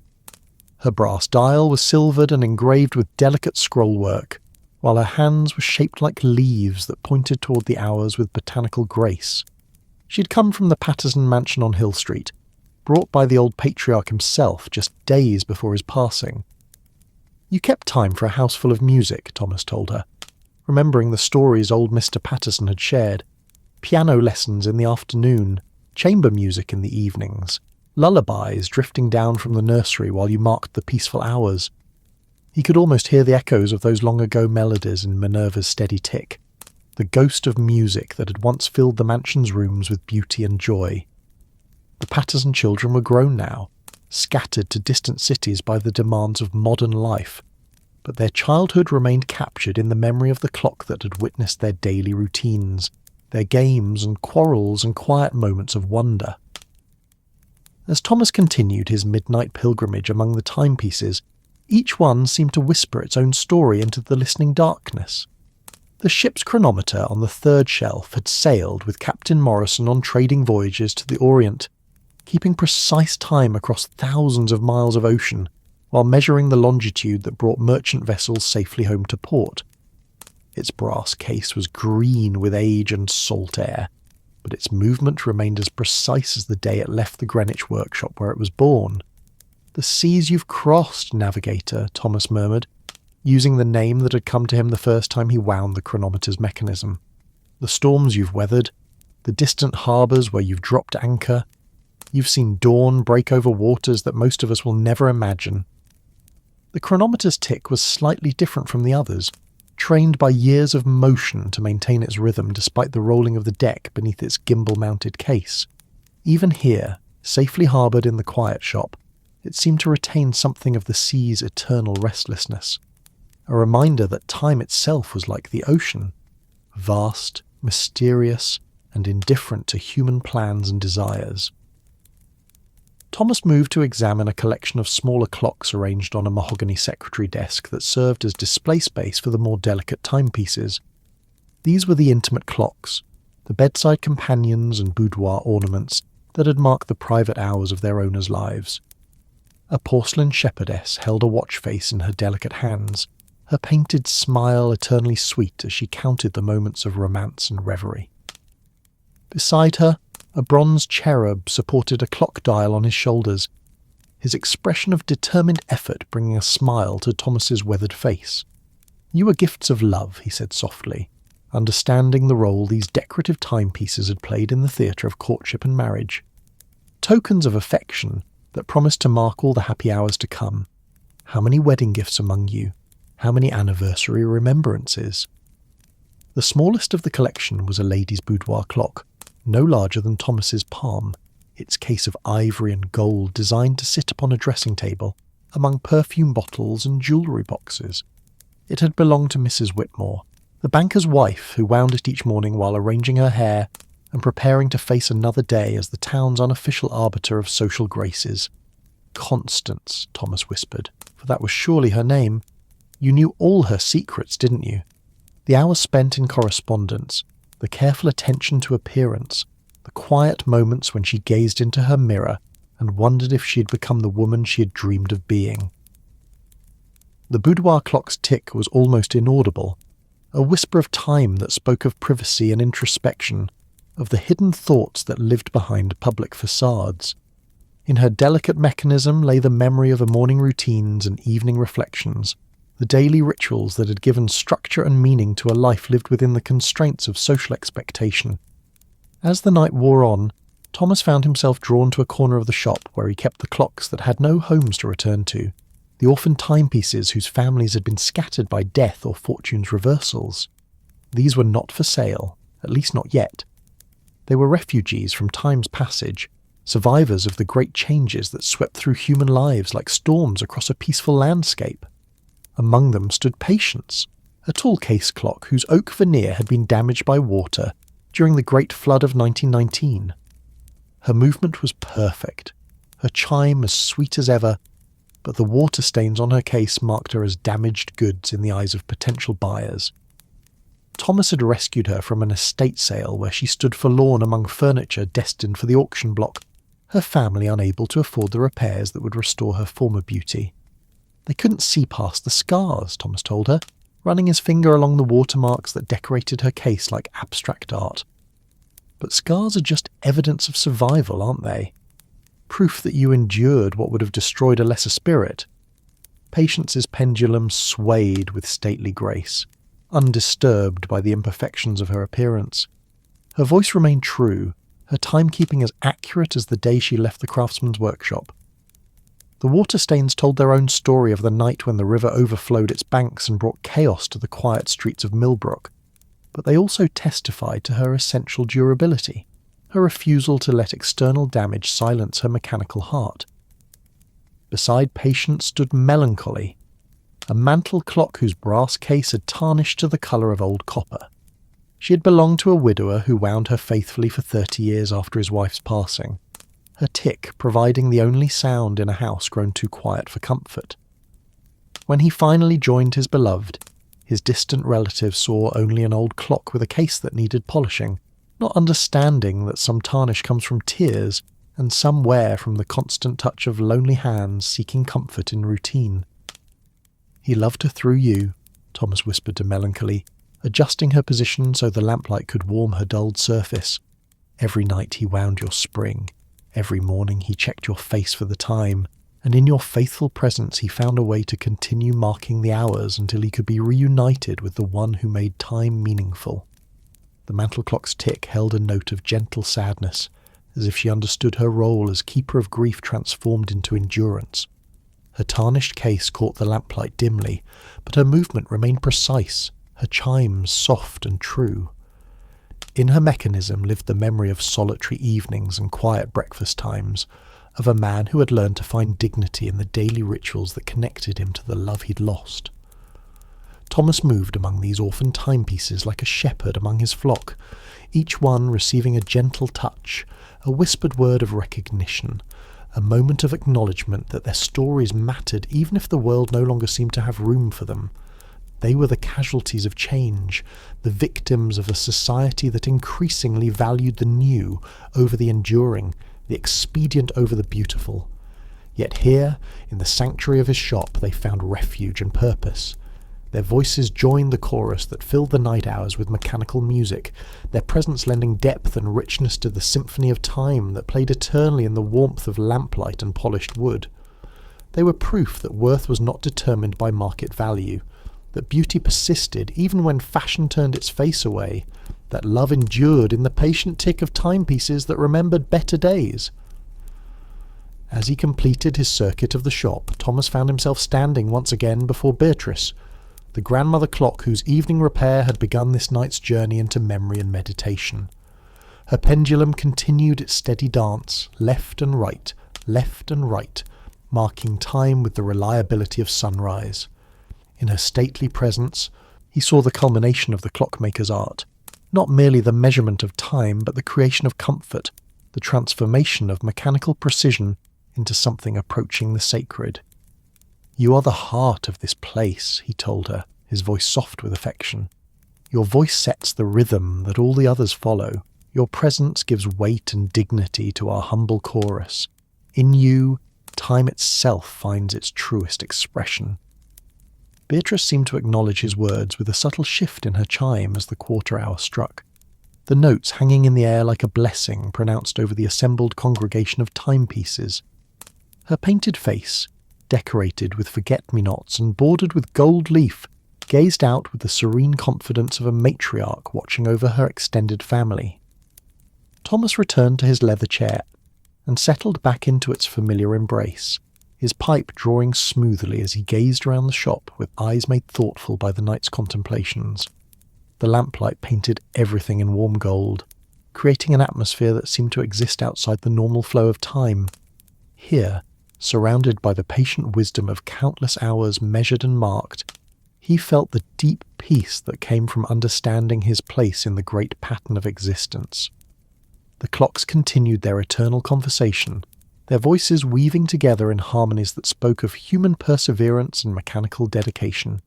Her brass dial was silvered and engraved with delicate scrollwork, while her hands were shaped like leaves that pointed toward the hours with botanical grace. She had come from the Patterson mansion on Hill Street, brought by the old patriarch himself just days before his passing. "You kept time for a house full of music," Thomas told her, remembering the stories old Mr. Patterson had shared. Piano lessons in the afternoon, chamber music in the evenings, lullabies drifting down from the nursery while you marked the peaceful hours. He could almost hear the echoes of those long-ago melodies in Minerva's steady tick, the ghost of music that had once filled the mansion's rooms with beauty and joy. The Patterson children were grown now, scattered to distant cities by the demands of modern life, but their childhood remained captured in the memory of the clock that had witnessed their daily routines, their games and quarrels and quiet moments of wonder. As Thomas continued his midnight pilgrimage among the timepieces, each one seemed to whisper its own story into the listening darkness. The ship's chronometer on the third shelf had sailed with Captain Morrison on trading voyages to the Orient, keeping precise time across thousands of miles of ocean, while measuring the longitude that brought merchant vessels safely home to port. Its brass case was green with age and salt air, but its movement remained as precise as the day it left the Greenwich workshop where it was born. "The seas you've crossed, navigator," Thomas murmured, using the name that had come to him the first time he wound the chronometer's mechanism. "The storms you've weathered, the distant harbours where you've dropped anchor. You've seen dawn break over waters that most of us will never imagine." The chronometer's tick was slightly different from the others, trained by years of motion to maintain its rhythm despite the rolling of the deck beneath its gimbal-mounted case. Even here, safely harboured in the quiet shop, it seemed to retain something of the sea's eternal restlessness, a reminder that time itself was like the ocean, vast, mysterious, and indifferent to human plans and desires. Thomas moved to examine a collection of smaller clocks arranged on a mahogany secretary desk that served as display space for the more delicate timepieces. These were the intimate clocks, the bedside companions and boudoir ornaments that had marked the private hours of their owners' lives. A porcelain shepherdess held a watch face in her delicate hands, her painted smile eternally sweet as she counted the moments of romance and reverie. Beside her, a bronze cherub supported a clock dial on his shoulders, his expression of determined effort bringing a smile to Thomas's weathered face. "You are gifts of love," he said softly, understanding the role these decorative timepieces had played in the theatre of courtship and marriage. Tokens of affection that promised to mark all the happy hours to come. How many wedding gifts among you? How many anniversary remembrances? The smallest of the collection was a lady's boudoir clock, no larger than Thomas's palm, its case of ivory and gold designed to sit upon a dressing table among perfume bottles and jewellery boxes. It had belonged to Mrs. Whitmore, the banker's wife who wound it each morning while arranging her hair and preparing to face another day as the town's unofficial arbiter of social graces. "Constance," Thomas whispered, for that was surely her name. "You knew all her secrets, didn't you? The hours spent in correspondence, the careful attention to appearance, the quiet moments when she gazed into her mirror and wondered if she had become the woman she had dreamed of being." The boudoir clock's tick was almost inaudible, a whisper of time that spoke of privacy and introspection, of the hidden thoughts that lived behind public facades. In her delicate mechanism lay the memory of her morning routines and evening reflections, the daily rituals that had given structure and meaning to a life lived within the constraints of social expectation. As the night wore on, Thomas found himself drawn to a corner of the shop where he kept the clocks that had no homes to return to, the orphaned timepieces whose families had been scattered by death or fortune's reversals. These were not for sale, at least not yet. They were refugees from time's passage, survivors of the great changes that swept through human lives like storms across a peaceful landscape. Among them stood Patience, a tall case clock whose oak veneer had been damaged by water during the Great Flood of 1919. Her movement was perfect, her chime as sweet as ever, but the water stains on her case marked her as damaged goods in the eyes of potential buyers. Thomas had rescued her from an estate sale where she stood forlorn among furniture destined for the auction block, her family unable to afford the repairs that would restore her former beauty. They couldn't see past the scars, Thomas told her, running his finger along the watermarks that decorated her case like abstract art. But scars are just evidence of survival, aren't they? Proof that you endured what would have destroyed a lesser spirit. Patience's pendulum swayed with stately grace, undisturbed by the imperfections of her appearance. Her voice remained true, her timekeeping as accurate as the day she left the craftsman's workshop. The water stains told their own story of the night when the river overflowed its banks and brought chaos to the quiet streets of Millbrook, but they also testified to her essential durability, her refusal to let external damage silence her mechanical heart. Beside Patience stood Melancholy, a mantel clock whose brass case had tarnished to the colour of old copper. She had belonged to a widower who wound her faithfully for 30 years after his wife's passing, her tick providing the only sound in a house grown too quiet for comfort. When he finally joined his beloved, his distant relative saw only an old clock with a case that needed polishing, not understanding that some tarnish comes from tears and some wear from the constant touch of lonely hands seeking comfort in routine. "He loved her through you," Thomas whispered to Melancholy, adjusting her position so the lamplight could warm her dulled surface. "Every night he wound your spring. Every morning he checked your face for the time, and in your faithful presence he found a way to continue marking the hours until he could be reunited with the one who made time meaningful." The mantel clock's tick held a note of gentle sadness, as if she understood her role as keeper of grief transformed into endurance. Her tarnished case caught the lamplight dimly, but her movement remained precise, her chimes soft and true. In her mechanism lived the memory of solitary evenings and quiet breakfast times, of a man who had learned to find dignity in the daily rituals that connected him to the love he'd lost. Thomas moved among these orphan timepieces like a shepherd among his flock, each one receiving a gentle touch, a whispered word of recognition, a moment of acknowledgement that their stories mattered even if the world no longer seemed to have room for them. They were the casualties of change, the victims of a society that increasingly valued the new over the enduring, the expedient over the beautiful. Yet here, in the sanctuary of his shop, they found refuge and purpose. Their voices joined the chorus that filled the night hours with mechanical music, their presence lending depth and richness to the symphony of time that played eternally in the warmth of lamplight and polished wood. They were proof that worth was not determined by market value, that beauty persisted even when fashion turned its face away, that love endured in the patient tick of timepieces that remembered better days. As he completed his circuit of the shop, Thomas found himself standing once again before Beatrice, the grandmother clock whose evening repair had begun this night's journey into memory and meditation. Her pendulum continued its steady dance, left and right, marking time with the reliability of sunrise. In her stately presence, he saw the culmination of the clockmaker's art, not merely the measurement of time, but the creation of comfort, the transformation of mechanical precision into something approaching the sacred. "You are the heart of this place," he told her, his voice soft with affection. "Your voice sets the rhythm that all the others follow. Your presence gives weight and dignity to our humble chorus. In you, time itself finds its truest expression." Beatrice seemed to acknowledge his words with a subtle shift in her chime as the quarter hour struck, the notes hanging in the air like a blessing pronounced over the assembled congregation of timepieces. Her painted face, decorated with forget-me-nots and bordered with gold leaf, gazed out with the serene confidence of a matriarch watching over her extended family. Thomas returned to his leather chair and settled back into its familiar embrace, his pipe drawing smoothly as he gazed around the shop with eyes made thoughtful by the night's contemplations. The lamplight painted everything in warm gold, creating an atmosphere that seemed to exist outside the normal flow of time. Here, surrounded by the patient wisdom of countless hours measured and marked, he felt the deep peace that came from understanding his place in the great pattern of existence. The clocks continued their eternal conversation, their voices weaving together in harmonies that spoke of human perseverance and mechanical dedication.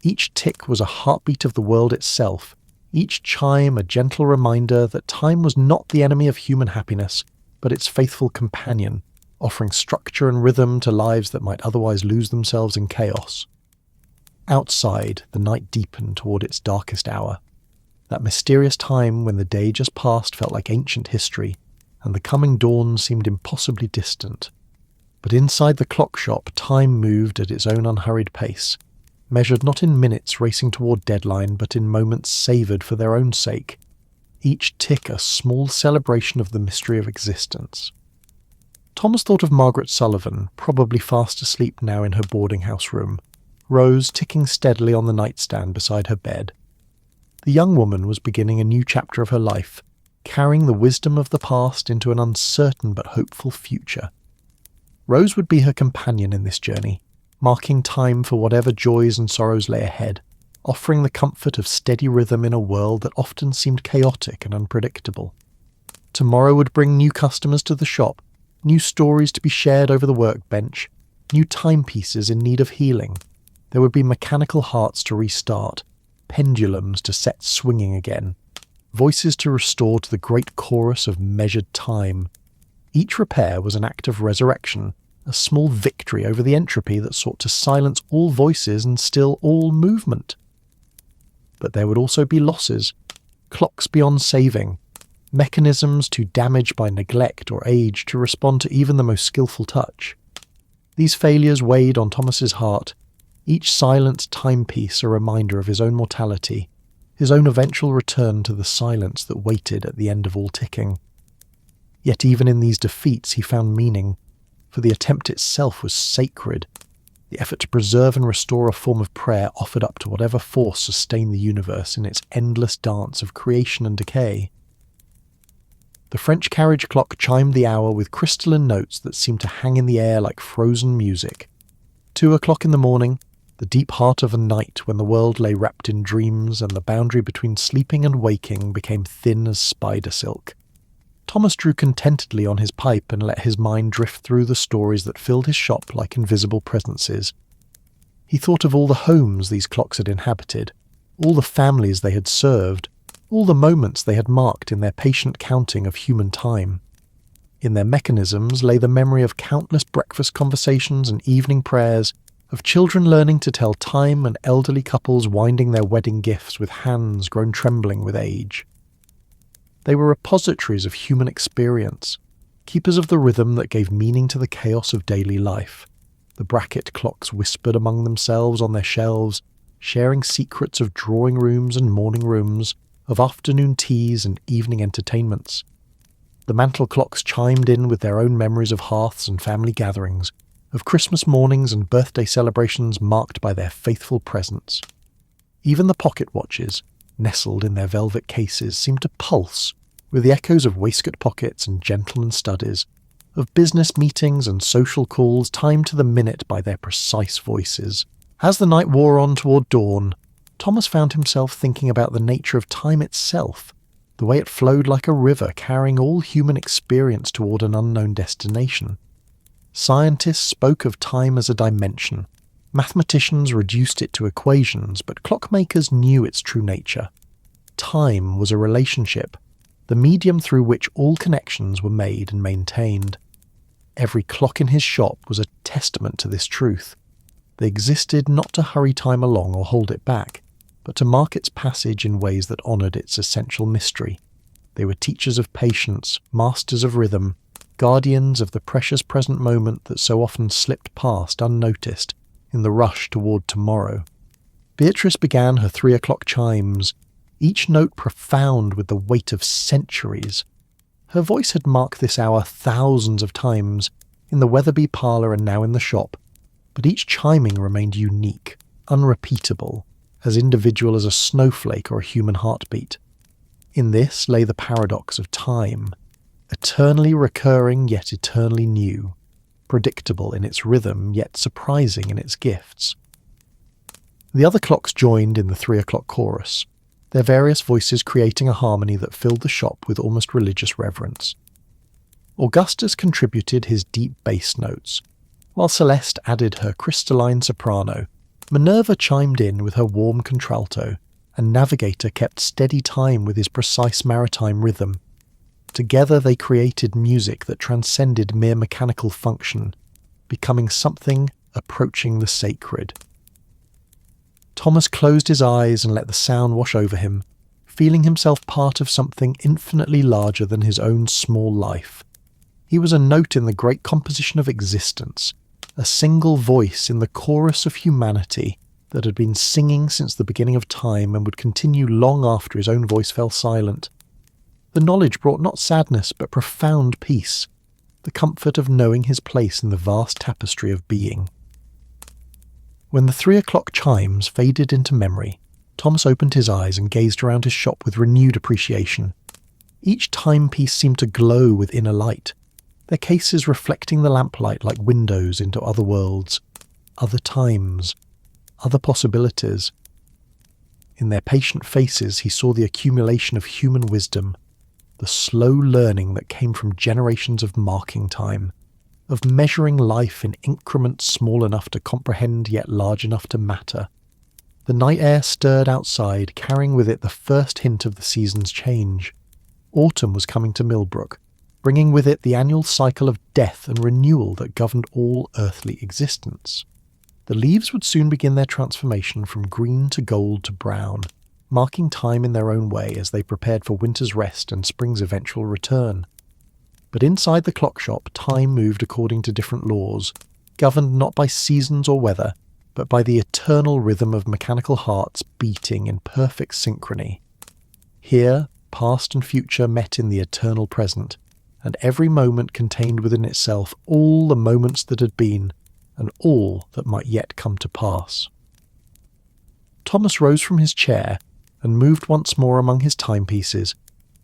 Each tick was a heartbeat of the world itself, each chime a gentle reminder that time was not the enemy of human happiness, but its faithful companion, offering structure and rhythm to lives that might otherwise lose themselves in chaos. Outside, the night deepened toward its darkest hour. That mysterious time when the day just passed felt like ancient history, and the coming dawn seemed impossibly distant. But inside the clock shop, time moved at its own unhurried pace, measured not in minutes racing toward deadline, but in moments savoured for their own sake, each tick a small celebration of the mystery of existence. Thomas thought of Margaret Sullivan, probably fast asleep now in her boarding-house room, Rose ticking steadily on the nightstand beside her bed. The young woman was beginning a new chapter of her life, carrying the wisdom of the past into an uncertain but hopeful future. Rose would be her companion in this journey, marking time for whatever joys and sorrows lay ahead, offering the comfort of steady rhythm in a world that often seemed chaotic and unpredictable. Tomorrow would bring new customers to the shop, new stories to be shared over the workbench, new timepieces in need of healing. There would be mechanical hearts to restart, pendulums to set swinging again, voices to restore to the great chorus of measured time. Each repair was an act of resurrection, a small victory over the entropy that sought to silence all voices and still all movement. But there would also be losses, clocks beyond saving, mechanisms too damaged by neglect or age to respond to even the most skillful touch. These failures weighed on Thomas's heart, each silent timepiece a reminder of his own mortality, his own eventual return to the silence that waited at the end of all ticking. Yet even in these defeats he found meaning, for the attempt itself was sacred, the effort to preserve and restore a form of prayer offered up to whatever force sustained the universe in its endless dance of creation and decay. The French carriage clock chimed the hour with crystalline notes that seemed to hang in the air like frozen music. 2 o'clock in the morning, the deep heart of a night when the world lay wrapped in dreams and the boundary between sleeping and waking became thin as spider silk. Thomas drew contentedly on his pipe and let his mind drift through the stories that filled his shop like invisible presences. He thought of all the homes these clocks had inhabited, all the families they had served, all the moments they had marked in their patient counting of human time. In their mechanisms lay the memory of countless breakfast conversations and evening prayers, of children learning to tell time and elderly couples winding their wedding gifts with hands grown trembling with age. They were repositories of human experience, keepers of the rhythm that gave meaning to the chaos of daily life. The bracket clocks whispered among themselves on their shelves, sharing secrets of drawing rooms and morning rooms, of afternoon teas and evening entertainments. The mantel clocks chimed in with their own memories of hearths and family gatherings, of Christmas mornings and birthday celebrations marked by their faithful presence. Even the pocket watches, nestled in their velvet cases, seemed to pulse with the echoes of waistcoat pockets and gentleman studies, of business meetings and social calls timed to the minute by their precise voices. As the night wore on toward dawn, Thomas found himself thinking about the nature of time itself, the way it flowed like a river carrying all human experience toward an unknown destination. Scientists spoke of time as a dimension. Mathematicians reduced it to equations, but clockmakers knew its true nature. Time was a relationship, the medium through which all connections were made and maintained. Every clock in his shop was a testament to this truth. They existed not to hurry time along or hold it back, but to mark its passage in ways that honoured its essential mystery. They were teachers of patience, masters of rhythm, guardians of the precious present moment that so often slipped past unnoticed in the rush toward tomorrow. Beatrice began her 3 o'clock chimes, each note profound with the weight of centuries. Her voice had marked this hour thousands of times, in the Weatherby parlour and now in the shop, but each chiming remained unique, unrepeatable, as individual as a snowflake or a human heartbeat. In this lay the paradox of time, eternally recurring yet eternally new. predictable in its rhythm, yet surprising in its gifts. The other clocks joined in the 3 o'clock chorus, their various voices creating a harmony that filled the shop with almost religious reverence. Augustus contributed his deep bass notes, while Celeste added her crystalline soprano. Minerva chimed in with her warm contralto, and Navigator kept steady time with his precise maritime rhythm. Together they created music that transcended mere mechanical function, becoming something approaching the sacred. Thomas closed his eyes and let the sound wash over him, feeling himself part of something infinitely larger than his own small life. He was a note in the great composition of existence, a single voice in the chorus of humanity that had been singing since the beginning of time and would continue long after his own voice fell silent. The knowledge brought not sadness but profound peace, the comfort of knowing his place in the vast tapestry of being. When the 3 o'clock chimes faded into memory, Thomas opened his eyes and gazed around his shop with renewed appreciation. Each timepiece seemed to glow with inner light, their cases reflecting the lamplight like windows into other worlds, other times, other possibilities. In their patient faces he saw the accumulation of human wisdom, the slow learning that came from generations of marking time, of measuring life in increments small enough to comprehend yet large enough to matter. The night air stirred outside, carrying with it the first hint of the season's change. Autumn was coming to Millbrook, bringing with it the annual cycle of death and renewal that governed all earthly existence. The leaves would soon begin their transformation from green to gold to brown, marking time in their own way as they prepared for winter's rest and spring's eventual return. But inside the clock shop, time moved according to different laws, governed not by seasons or weather, but by the eternal rhythm of mechanical hearts beating in perfect synchrony. Here, past and future met in the eternal present, and every moment contained within itself all the moments that had been, and all that might yet come to pass. Thomas rose from his chair and moved once more among his timepieces,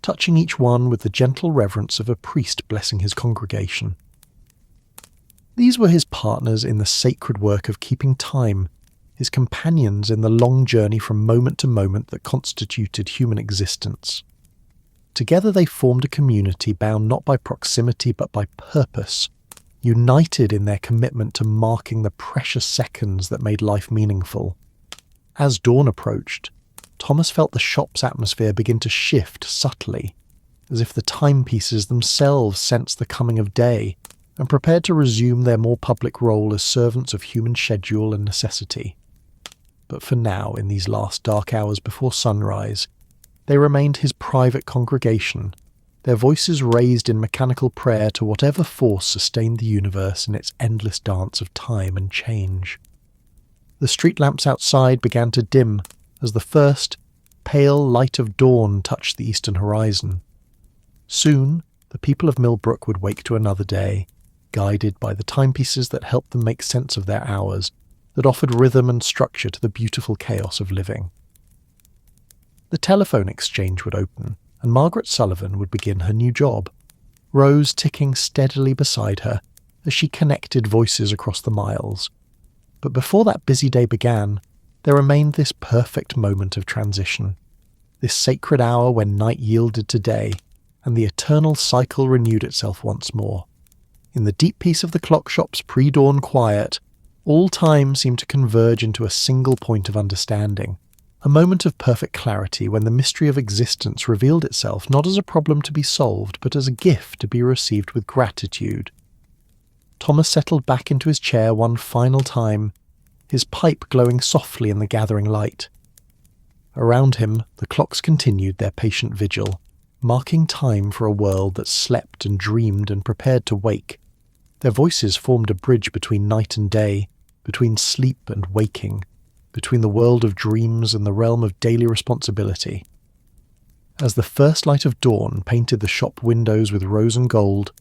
touching each one with the gentle reverence of a priest blessing his congregation. These were his partners in the sacred work of keeping time, his companions in the long journey from moment to moment that constituted human existence. Together they formed a community bound not by proximity but by purpose, united in their commitment to marking the precious seconds that made life meaningful. As dawn approached, Thomas felt the shop's atmosphere begin to shift subtly, as if the timepieces themselves sensed the coming of day and prepared to resume their more public role as servants of human schedule and necessity. But for now, in these last dark hours before sunrise, they remained his private congregation, their voices raised in mechanical prayer to whatever force sustained the universe in its endless dance of time and change. The street lamps outside began to dim as the first pale light of dawn touched the eastern horizon. Soon, the people of Millbrook would wake to another day, guided by the timepieces that helped them make sense of their hours, that offered rhythm and structure to the beautiful chaos of living. The telephone exchange would open, and Margaret Sullivan would begin her new job, Rose ticking steadily beside her as she connected voices across the miles. But before that busy day began, there remained this perfect moment of transition, this sacred hour when night yielded to day, and the eternal cycle renewed itself once more. In the deep peace of the clock shop's pre-dawn quiet, all time seemed to converge into a single point of understanding, a moment of perfect clarity when the mystery of existence revealed itself not as a problem to be solved, but as a gift to be received with gratitude. Thomas settled back into his chair one final time, his pipe glowing softly in the gathering light. Around him, the clocks continued their patient vigil, marking time for a world that slept and dreamed and prepared to wake. Their voices formed a bridge between night and day, between sleep and waking, between the world of dreams and the realm of daily responsibility. As the first light of dawn painted the shop windows with rose and gold,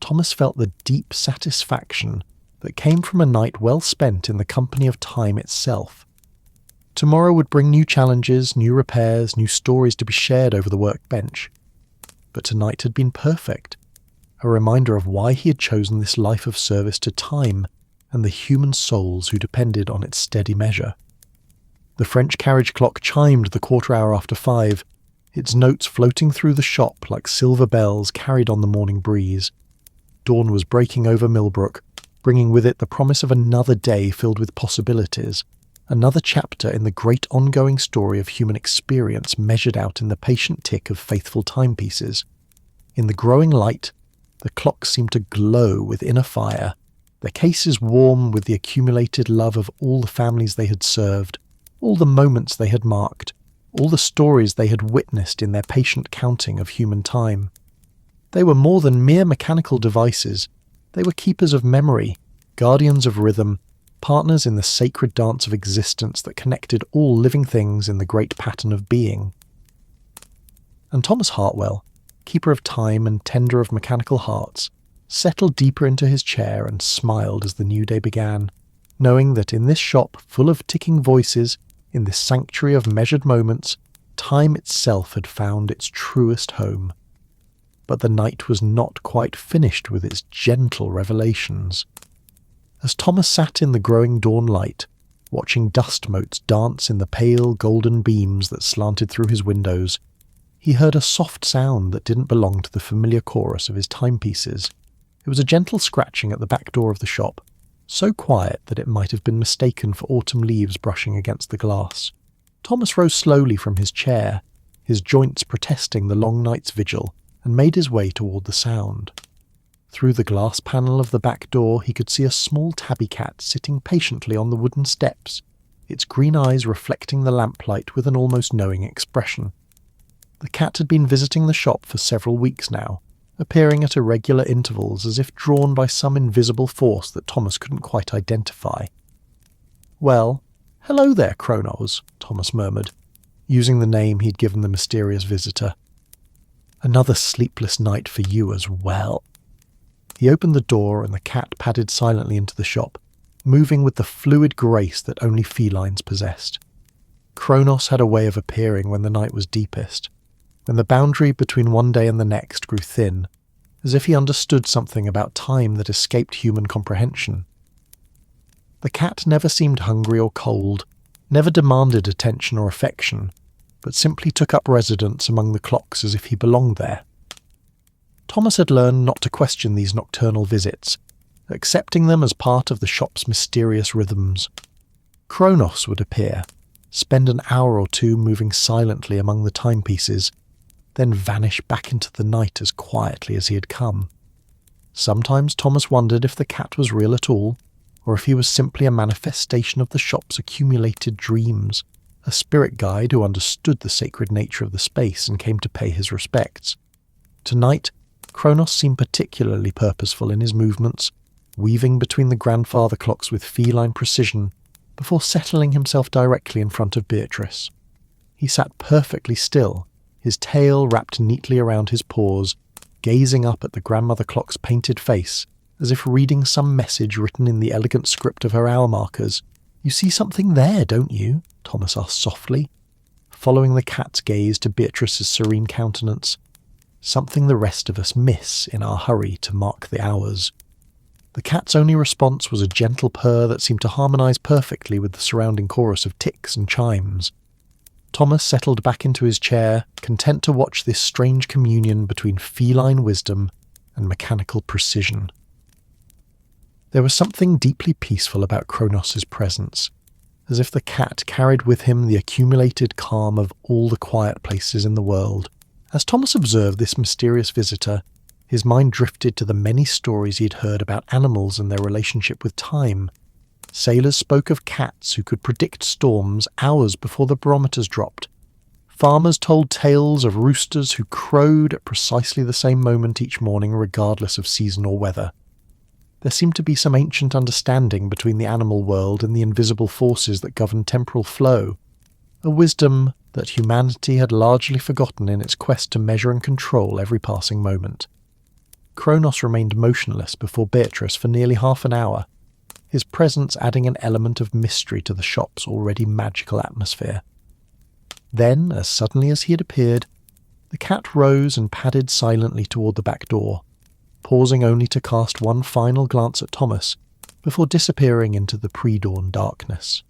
Thomas felt the deep satisfaction that came from a night well spent in the company of time itself. Tomorrow would bring new challenges, new repairs, new stories to be shared over the workbench. But tonight had been perfect, a reminder of why he had chosen this life of service to time and the human souls who depended on its steady measure. The French carriage clock chimed the 1/4 after 5, its notes floating through the shop like silver bells carried on the morning breeze. Dawn was breaking over Millbrook, bringing with it the promise of another day filled with possibilities, another chapter in the great ongoing story of human experience measured out in the patient tick of faithful timepieces. In the growing light, the clocks seemed to glow with inner fire, their cases warm with the accumulated love of all the families they had served, all the moments they had marked, all the stories they had witnessed in their patient counting of human time. They were more than mere mechanical devices. They were keepers of memory, guardians of rhythm, partners in the sacred dance of existence that connected all living things in the great pattern of being. And Thomas Hartwell, keeper of time and tender of mechanical hearts, settled deeper into his chair and smiled as the new day began, knowing that in this shop full of ticking voices, in this sanctuary of measured moments, time itself had found its truest home. But the night was not quite finished with its gentle revelations. As Thomas sat in the growing dawn light, watching dust motes dance in the pale golden beams that slanted through his windows, he heard a soft sound that didn't belong to the familiar chorus of his timepieces. It was a gentle scratching at the back door of the shop, so quiet that it might have been mistaken for autumn leaves brushing against the glass. Thomas rose slowly from his chair, his joints protesting the long night's vigil, and made his way toward the sound. Through the glass panel of the back door he could see a small tabby cat sitting patiently on the wooden steps, its green eyes reflecting the lamplight with an almost knowing expression. The cat had been visiting the shop for several weeks now, appearing at irregular intervals as if drawn by some invisible force that Thomas couldn't quite identify. "Well, hello there, Kronos," Thomas murmured, using the name he'd given the mysterious visitor. "Another sleepless night for you as well." He opened the door and the cat padded silently into the shop, moving with the fluid grace that only felines possessed. Kronos had a way of appearing when the night was deepest, when the boundary between one day and the next grew thin, as if he understood something about time that escaped human comprehension. The cat never seemed hungry or cold, never demanded attention or affection, but simply took up residence among the clocks as if he belonged there. Thomas had learned not to question these nocturnal visits, accepting them as part of the shop's mysterious rhythms. Kronos would appear, spend an hour or two moving silently among the timepieces, then vanish back into the night as quietly as he had come. Sometimes Thomas wondered if the cat was real at all, or if he was simply a manifestation of the shop's accumulated dreams, a spirit guide who understood the sacred nature of the space and came to pay his respects. Tonight, Kronos seemed particularly purposeful in his movements, weaving between the grandfather clocks with feline precision, before settling himself directly in front of Beatrice. He sat perfectly still, his tail wrapped neatly around his paws, gazing up at the grandmother clock's painted face, as if reading some message written in the elegant script of her hour markers. "You see something there, don't you?" Thomas asked softly, following the cat's gaze to Beatrice's serene countenance. "Something the rest of us miss in our hurry to mark the hours." The cat's only response was a gentle purr that seemed to harmonize perfectly with the surrounding chorus of ticks and chimes. Thomas settled back into his chair, content to watch this strange communion between feline wisdom and mechanical precision. There was something deeply peaceful about Kronos' presence, as if the cat carried with him the accumulated calm of all the quiet places in the world. As Thomas observed this mysterious visitor, his mind drifted to the many stories he had heard about animals and their relationship with time. Sailors spoke of cats who could predict storms hours before the barometers dropped. Farmers told tales of roosters who crowed at precisely the same moment each morning regardless of season or weather. There seemed to be some ancient understanding between the animal world and the invisible forces that govern temporal flow, a wisdom that humanity had largely forgotten in its quest to measure and control every passing moment. Kronos remained motionless before Beatrice for nearly half an hour, his presence adding an element of mystery to the shop's already magical atmosphere. Then, as suddenly as he had appeared, the cat rose and padded silently toward the back door, pausing only to cast one final glance at Thomas before disappearing into the pre-dawn darkness.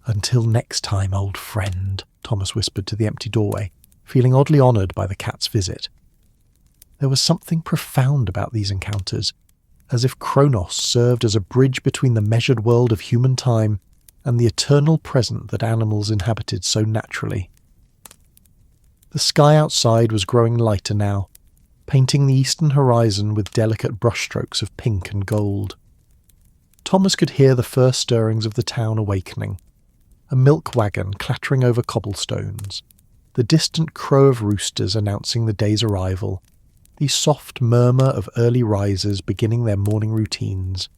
"Until next time, old friend," Thomas whispered to the empty doorway, feeling oddly honoured by the cat's visit. There was something profound about these encounters, as if Kronos served as a bridge between the measured world of human time and the eternal present that animals inhabited so naturally. The sky outside was growing lighter now, painting the eastern horizon with delicate brushstrokes of pink and gold. Thomas could hear the first stirrings of the town awakening, a milk wagon clattering over cobblestones, the distant crow of roosters announcing the day's arrival, the soft murmur of early risers beginning their morning routines.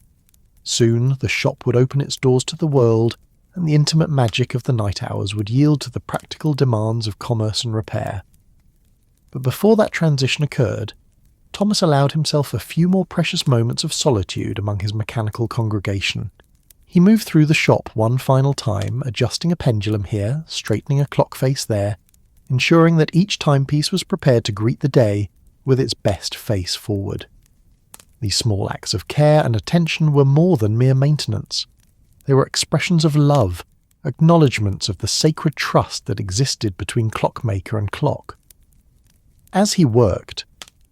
Soon the shop would open its doors to the world, and the intimate magic of the night hours would yield to the practical demands of commerce and repair. But before that transition occurred, Thomas allowed himself a few more precious moments of solitude among his mechanical congregation. He moved through the shop one final time, adjusting a pendulum here, straightening a clock face there, ensuring that each timepiece was prepared to greet the day with its best face forward. These small acts of care and attention were more than mere maintenance. They were expressions of love, acknowledgements of the sacred trust that existed between clockmaker and clock. As he worked,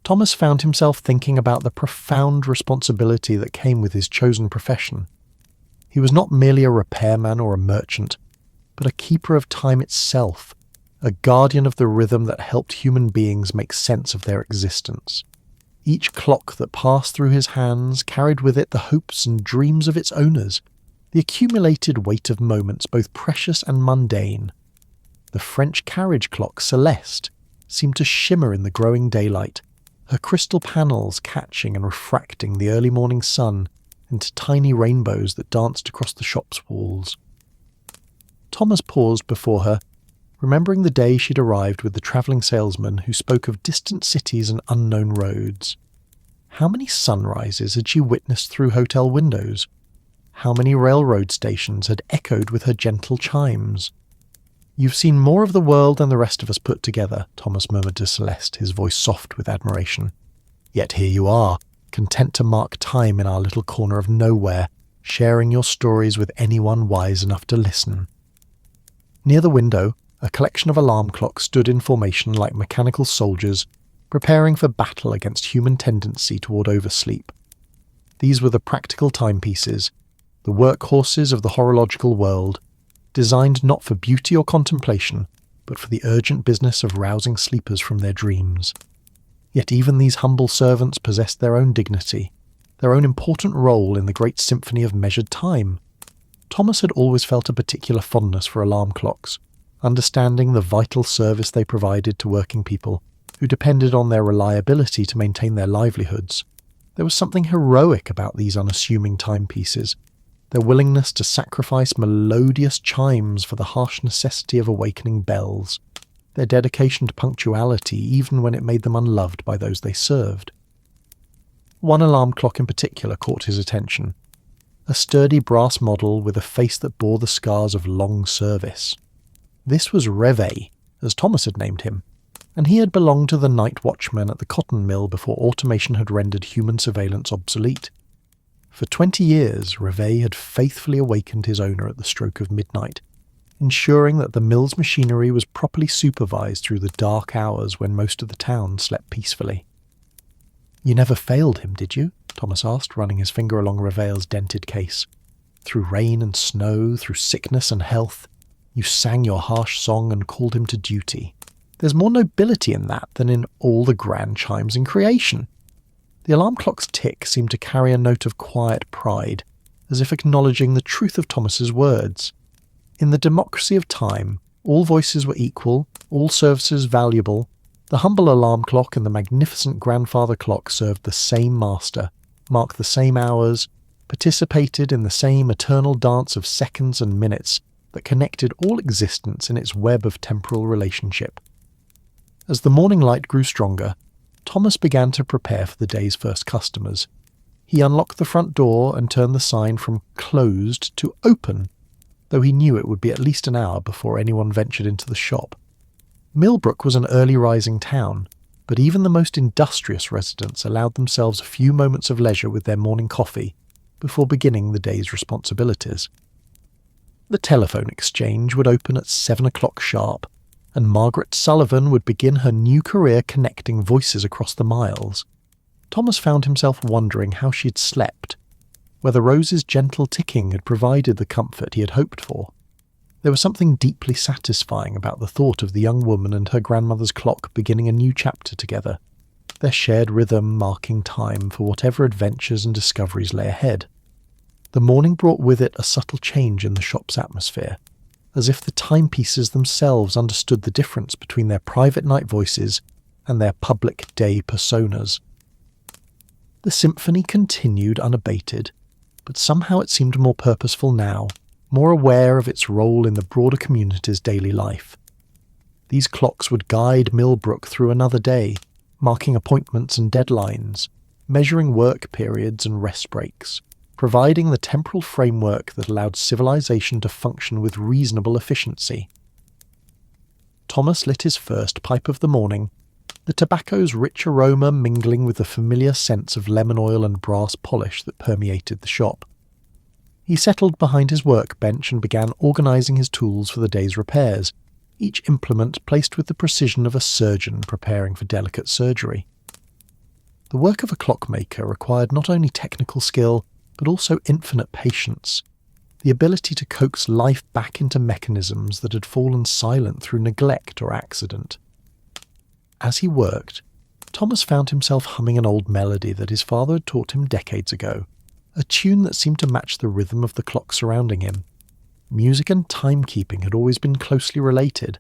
Thomas found himself thinking about the profound responsibility that came with his chosen profession. He was not merely a repairman or a merchant, but a keeper of time itself, a guardian of the rhythm that helped human beings make sense of their existence. Each clock that passed through his hands carried with it the hopes and dreams of its owners, the accumulated weight of moments both precious and mundane. The French carriage clock Celeste seemed to shimmer in the growing daylight, her crystal panels catching and refracting the early morning sun into tiny rainbows that danced across the shop's walls. Thomas paused before her, remembering the day she'd arrived with the travelling salesman who spoke of distant cities and unknown roads. How many sunrises had she witnessed through hotel windows? How many railroad stations had echoed with her gentle chimes? "You've seen more of the world than the rest of us put together," Thomas murmured to Celeste, his voice soft with admiration. "Yet here you are, content to mark time in our little corner of nowhere, sharing your stories with anyone wise enough to listen." Near the window, a collection of alarm clocks stood in formation like mechanical soldiers, preparing for battle against human tendency toward oversleep. These were the practical timepieces, the workhorses of the horological world, designed not for beauty or contemplation, but for the urgent business of rousing sleepers from their dreams. Yet even these humble servants possessed their own dignity, their own important role in the great symphony of measured time. Thomas had always felt a particular fondness for alarm clocks, understanding the vital service they provided to working people who depended on their reliability to maintain their livelihoods. There was something heroic about these unassuming timepieces, their willingness to sacrifice melodious chimes for the harsh necessity of awakening bells, their dedication to punctuality even when it made them unloved by those they served. One alarm clock in particular caught his attention, a sturdy brass model with a face that bore the scars of long service. This was Réveil, as Thomas had named him, and he had belonged to the night watchman at the cotton mill before automation had rendered human surveillance obsolete. For 20 years, Réveil had faithfully awakened his owner at the stroke of midnight, ensuring that the mill's machinery was properly supervised through the dark hours when most of the town slept peacefully. "You never failed him, did you?" Thomas asked, running his finger along Réveil's dented case. "Through rain and snow, through sickness and health, you sang your harsh song and called him to duty. There's more nobility in that than in all the grand chimes in creation." The alarm clock's tick seemed to carry a note of quiet pride, as if acknowledging the truth of Thomas's words. In the democracy of time, all voices were equal, all services valuable. The humble alarm clock and the magnificent grandfather clock served the same master, marked the same hours, participated in the same eternal dance of seconds and minutes that connected all existence in its web of temporal relationship. As the morning light grew stronger, Thomas began to prepare for the day's first customers. He unlocked the front door and turned the sign from closed to open, though he knew it would be at least an hour before anyone ventured into the shop. Millbrook was an early rising town, but even the most industrious residents allowed themselves a few moments of leisure with their morning coffee before beginning the day's responsibilities. The telephone exchange would open at 7 o'clock sharp, and Margaret Sullivan would begin her new career connecting voices across the miles. Thomas found himself wondering how she had slept, whether Rose's gentle ticking had provided the comfort he had hoped for. There was something deeply satisfying about the thought of the young woman and her grandmother's clock beginning a new chapter together, their shared rhythm marking time for whatever adventures and discoveries lay ahead. The morning brought with it a subtle change in the shop's atmosphere, as if the timepieces themselves understood the difference between their private night voices and their public day personas. The symphony continued unabated, but somehow it seemed more purposeful now, more aware of its role in the broader community's daily life. These clocks would guide Millbrook through another day, marking appointments and deadlines, measuring work periods and rest breaks, providing the temporal framework that allowed civilization to function with reasonable efficiency. Thomas lit his first pipe of the morning, the tobacco's rich aroma mingling with the familiar sense of lemon oil and brass polish that permeated the shop. He settled behind his workbench and began organising his tools for the day's repairs, each implement placed with the precision of a surgeon preparing for delicate surgery. The work of a clockmaker required not only technical skill, but also infinite patience, the ability to coax life back into mechanisms that had fallen silent through neglect or accident. As he worked, Thomas found himself humming an old melody that his father had taught him decades ago, a tune that seemed to match the rhythm of the clock surrounding him. Music and timekeeping had always been closely related,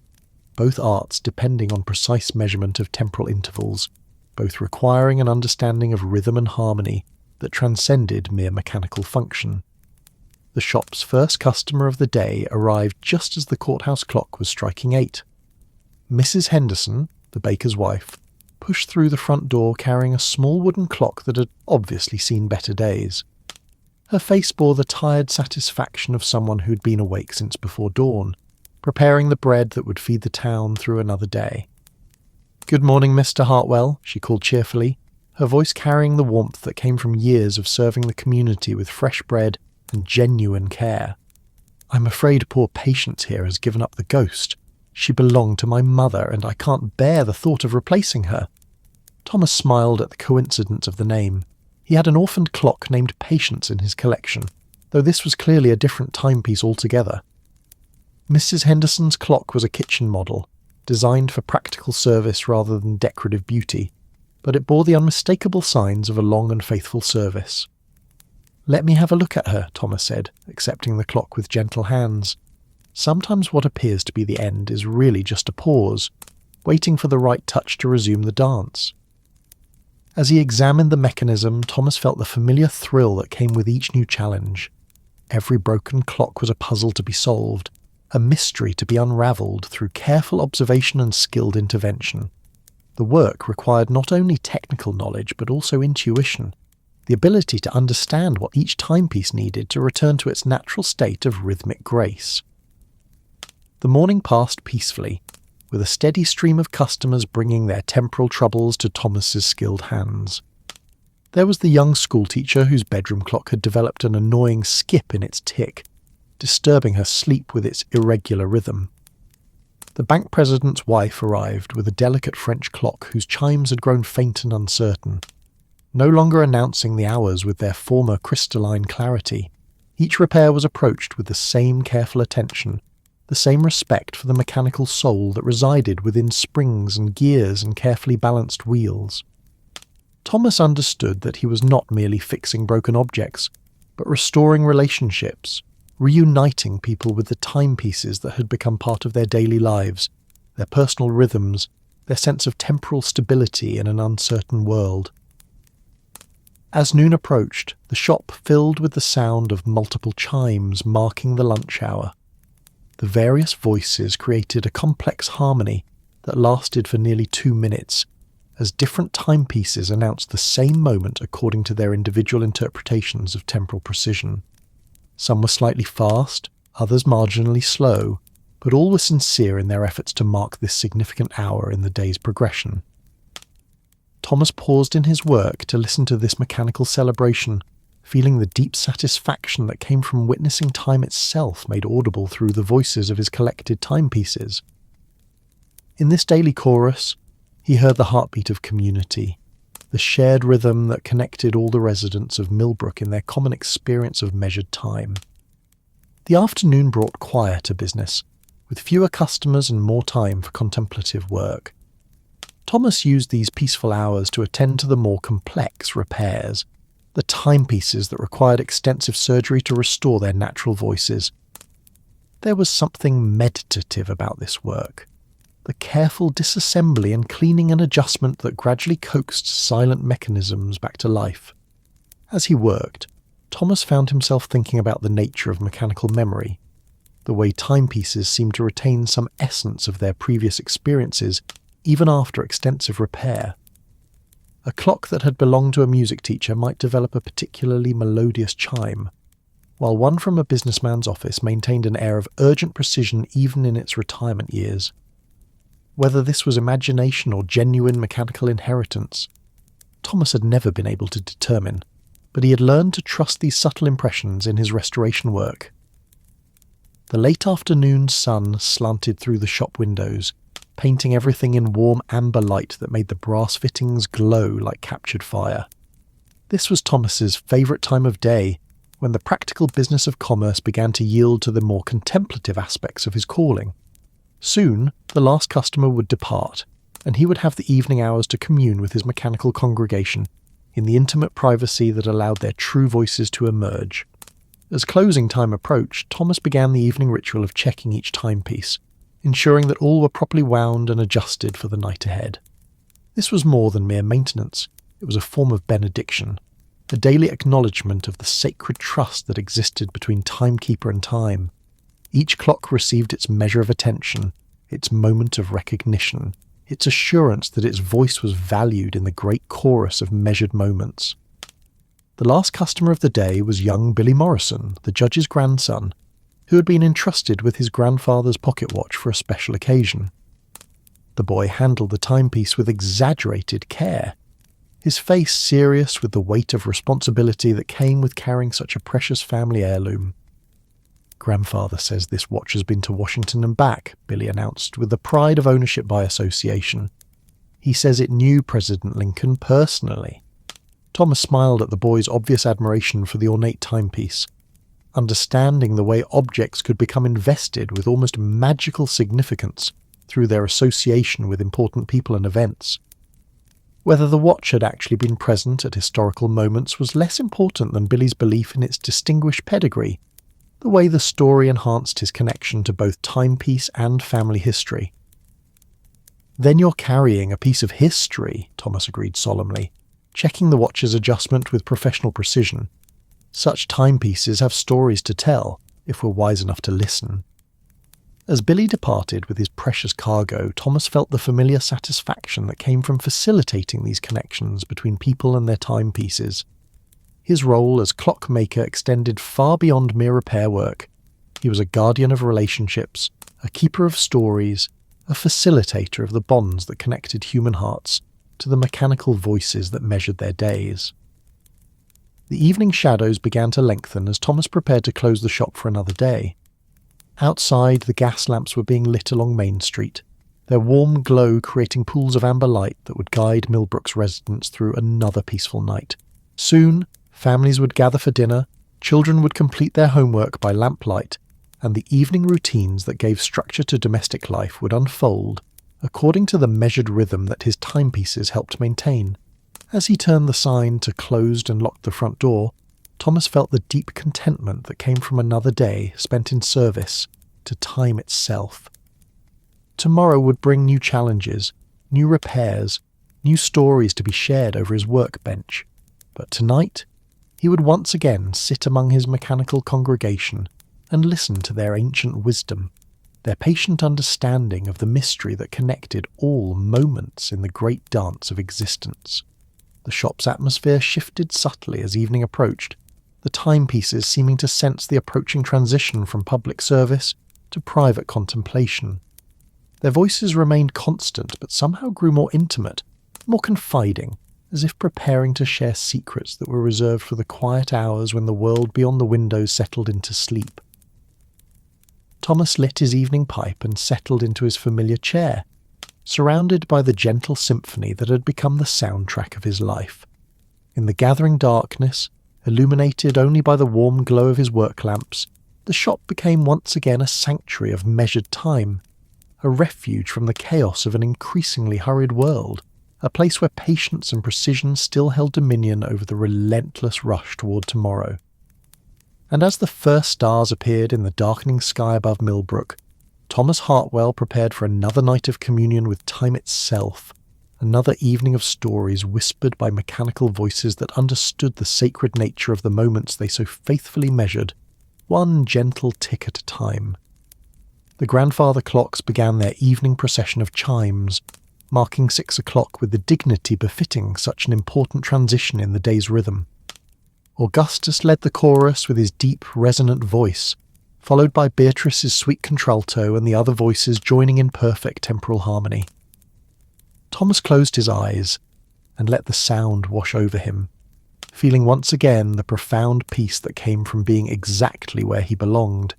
both arts depending on precise measurement of temporal intervals, both requiring an understanding of rhythm and harmony that transcended mere mechanical function. The shop's first customer of the day arrived just as the courthouse clock was striking 8. Mrs. Henderson, the baker's wife, pushed through the front door carrying a small wooden clock that had obviously seen better days. Her face bore the tired satisfaction of someone who'd been awake since before dawn, preparing the bread that would feed the town through another day. "Good morning, Mr. Hartwell," she called cheerfully, her voice carrying the warmth that came from years of serving the community with fresh bread and genuine care. "I'm afraid poor Patience here has given up the ghost. She belonged to my mother, and I can't bear the thought of replacing her." Thomas smiled at the coincidence of the name. He had an orphaned clock named Patience in his collection, though this was clearly a different timepiece altogether. Mrs. Henderson's clock was a kitchen model, designed for practical service rather than decorative beauty, but it bore the unmistakable signs of a long and faithful service. "Let me have a look at her," Thomas said, accepting the clock with gentle hands. Sometimes what appears to be the end is really just a pause, waiting for the right touch to resume the dance. As he examined the mechanism, Thomas felt the familiar thrill that came with each new challenge. Every broken clock was a puzzle to be solved, a mystery to be unravelled through careful observation and skilled intervention. The work required not only technical knowledge but also intuition, the ability to understand what each timepiece needed to return to its natural state of rhythmic grace. The morning passed peacefully, with a steady stream of customers bringing their temporal troubles to Thomas's skilled hands. There was the young schoolteacher whose bedroom clock had developed an annoying skip in its tick, disturbing her sleep with its irregular rhythm. The bank president's wife arrived with a delicate French clock whose chimes had grown faint and uncertain, no longer announcing the hours with their former crystalline clarity. Each repair was approached with the same careful attention, the same respect for the mechanical soul that resided within springs and gears and carefully balanced wheels. Thomas understood that he was not merely fixing broken objects, but restoring relationships, reuniting people with the timepieces that had become part of their daily lives, their personal rhythms, their sense of temporal stability in an uncertain world. As noon approached, the shop filled with the sound of multiple chimes marking the lunch hour. The various voices created a complex harmony that lasted for nearly 2 minutes, as different timepieces announced the same moment according to their individual interpretations of temporal precision. Some were slightly fast, others marginally slow, but all were sincere in their efforts to mark this significant hour in the day's progression. Thomas paused in his work to listen to this mechanical celebration, feeling the deep satisfaction that came from witnessing time itself made audible through the voices of his collected timepieces. In this daily chorus, he heard the heartbeat of community, the shared rhythm that connected all the residents of Millbrook in their common experience of measured time. The afternoon brought quiet to business, with fewer customers and more time for contemplative work. Thomas used these peaceful hours to attend to the more complex repairs, the timepieces that required extensive surgery to restore their natural voices. There was something meditative about this work, the careful disassembly and cleaning and adjustment that gradually coaxed silent mechanisms back to life. As he worked, Thomas found himself thinking about the nature of mechanical memory, the way timepieces seemed to retain some essence of their previous experiences even after extensive repair. A clock that had belonged to a music teacher might develop a particularly melodious chime, while one from a businessman's office maintained an air of urgent precision even in its retirement years. Whether this was imagination or genuine mechanical inheritance, Thomas had never been able to determine, but he had learned to trust these subtle impressions in his restoration work. The late afternoon sun slanted through the shop windows, painting everything in warm amber light that made the brass fittings glow like captured fire. This was Thomas's favourite time of day, when the practical business of commerce began to yield to the more contemplative aspects of his calling. Soon, the last customer would depart, and he would have the evening hours to commune with his mechanical congregation in the intimate privacy that allowed their true voices to emerge. As closing time approached, Thomas began the evening ritual of checking each timepiece, ensuring that all were properly wound and adjusted for the night ahead. This was more than mere maintenance. It was a form of benediction, a daily acknowledgement of the sacred trust that existed between timekeeper and time. Each clock received its measure of attention, its moment of recognition, its assurance that its voice was valued in the great chorus of measured moments. The last customer of the day was young Billy Morrison, the judge's grandson, who had been entrusted with his grandfather's pocket watch for a special occasion. The boy handled the timepiece with exaggerated care, his face serious with the weight of responsibility that came with carrying such a precious family heirloom. "Grandfather says this watch has been to Washington and back," Billy announced with the pride of ownership by association. "He says it knew President Lincoln personally." Thomas smiled at the boy's obvious admiration for the ornate timepiece, understanding the way objects could become invested with almost magical significance through their association with important people and events. Whether the watch had actually been present at historical moments was less important than Billy's belief in its distinguished pedigree, the way the story enhanced his connection to both timepiece and family history. "Then you're carrying a piece of history," Thomas agreed solemnly, checking the watch's adjustment with professional precision. "Such timepieces have stories to tell, if we're wise enough to listen." As Billy departed with his precious cargo, Thomas felt the familiar satisfaction that came from facilitating these connections between people and their timepieces. His role as clockmaker extended far beyond mere repair work. He was a guardian of relationships, a keeper of stories, a facilitator of the bonds that connected human hearts to the mechanical voices that measured their days. The evening shadows began to lengthen as Thomas prepared to close the shop for another day. Outside, the gas lamps were being lit along Main Street, their warm glow creating pools of amber light that would guide Millbrook's residents through another peaceful night. Soon, families would gather for dinner, children would complete their homework by lamplight, and the evening routines that gave structure to domestic life would unfold according to the measured rhythm that his timepieces helped maintain. As he turned the sign to closed and locked the front door, Thomas felt the deep contentment that came from another day spent in service to time itself. Tomorrow would bring new challenges, new repairs, new stories to be shared over his workbench, but tonight he would once again sit among his mechanical congregation and listen to their ancient wisdom, their patient understanding of the mystery that connected all moments in the great dance of existence. The shop's atmosphere shifted subtly as evening approached, the timepieces seeming to sense the approaching transition from public service to private contemplation. Their voices remained constant but somehow grew more intimate, more confiding, as if preparing to share secrets that were reserved for the quiet hours when the world beyond the windows settled into sleep. Thomas lit his evening pipe and settled into his familiar chair, surrounded by the gentle symphony that had become the soundtrack of his life. In the gathering darkness, illuminated only by the warm glow of his work lamps, the shop became once again a sanctuary of measured time, a refuge from the chaos of an increasingly hurried world, a place where patience and precision still held dominion over the relentless rush toward tomorrow. And as the first stars appeared in the darkening sky above Millbrook, Thomas Hartwell prepared for another night of communion with time itself, another evening of stories whispered by mechanical voices that understood the sacred nature of the moments they so faithfully measured, one gentle tick at a time. The grandfather clocks began their evening procession of chimes, marking 6 o'clock with the dignity befitting such an important transition in the day's rhythm. Augustus led the chorus with his deep, resonant voice, followed by Beatrice's sweet contralto and the other voices joining in perfect temporal harmony. Thomas closed his eyes and let the sound wash over him, feeling once again the profound peace that came from being exactly where he belonged,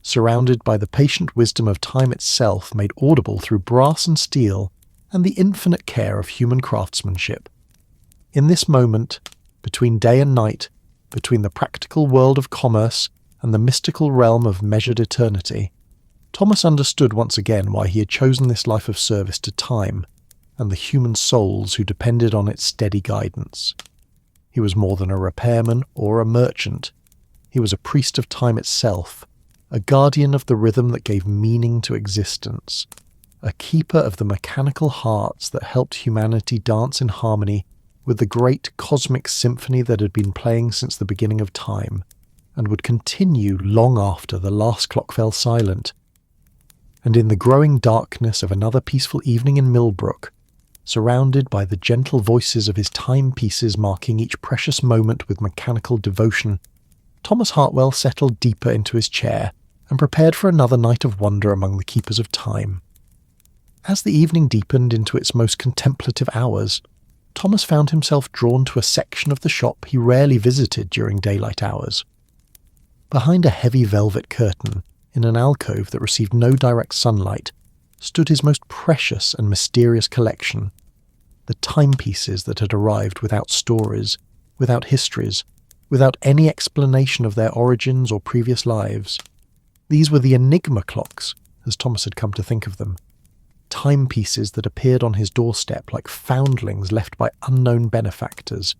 surrounded by the patient wisdom of time itself made audible through brass and steel and the infinite care of human craftsmanship. In this moment, between day and night, between the practical world of commerce and the mystical realm of measured eternity, Thomas understood once again why he had chosen this life of service to time and the human souls who depended on its steady guidance. He was more than a repairman or a merchant. He was a priest of time itself, a guardian of the rhythm that gave meaning to existence, a keeper of the mechanical hearts that helped humanity dance in harmony with the great cosmic symphony that had been playing since the beginning of time, and would continue long after the last clock fell silent. And in the growing darkness of another peaceful evening in Millbrook, surrounded by the gentle voices of his timepieces marking each precious moment with mechanical devotion, Thomas Hartwell settled deeper into his chair and prepared for another night of wonder among the keepers of time. As the evening deepened into its most contemplative hours, Thomas found himself drawn to a section of the shop he rarely visited during daylight hours. Behind a heavy velvet curtain, in an alcove that received no direct sunlight, stood his most precious and mysterious collection, the timepieces that had arrived without stories, without histories, without any explanation of their origins or previous lives. These were the enigma clocks, as Thomas had come to think of them, timepieces that appeared on his doorstep like foundlings left by unknown benefactors.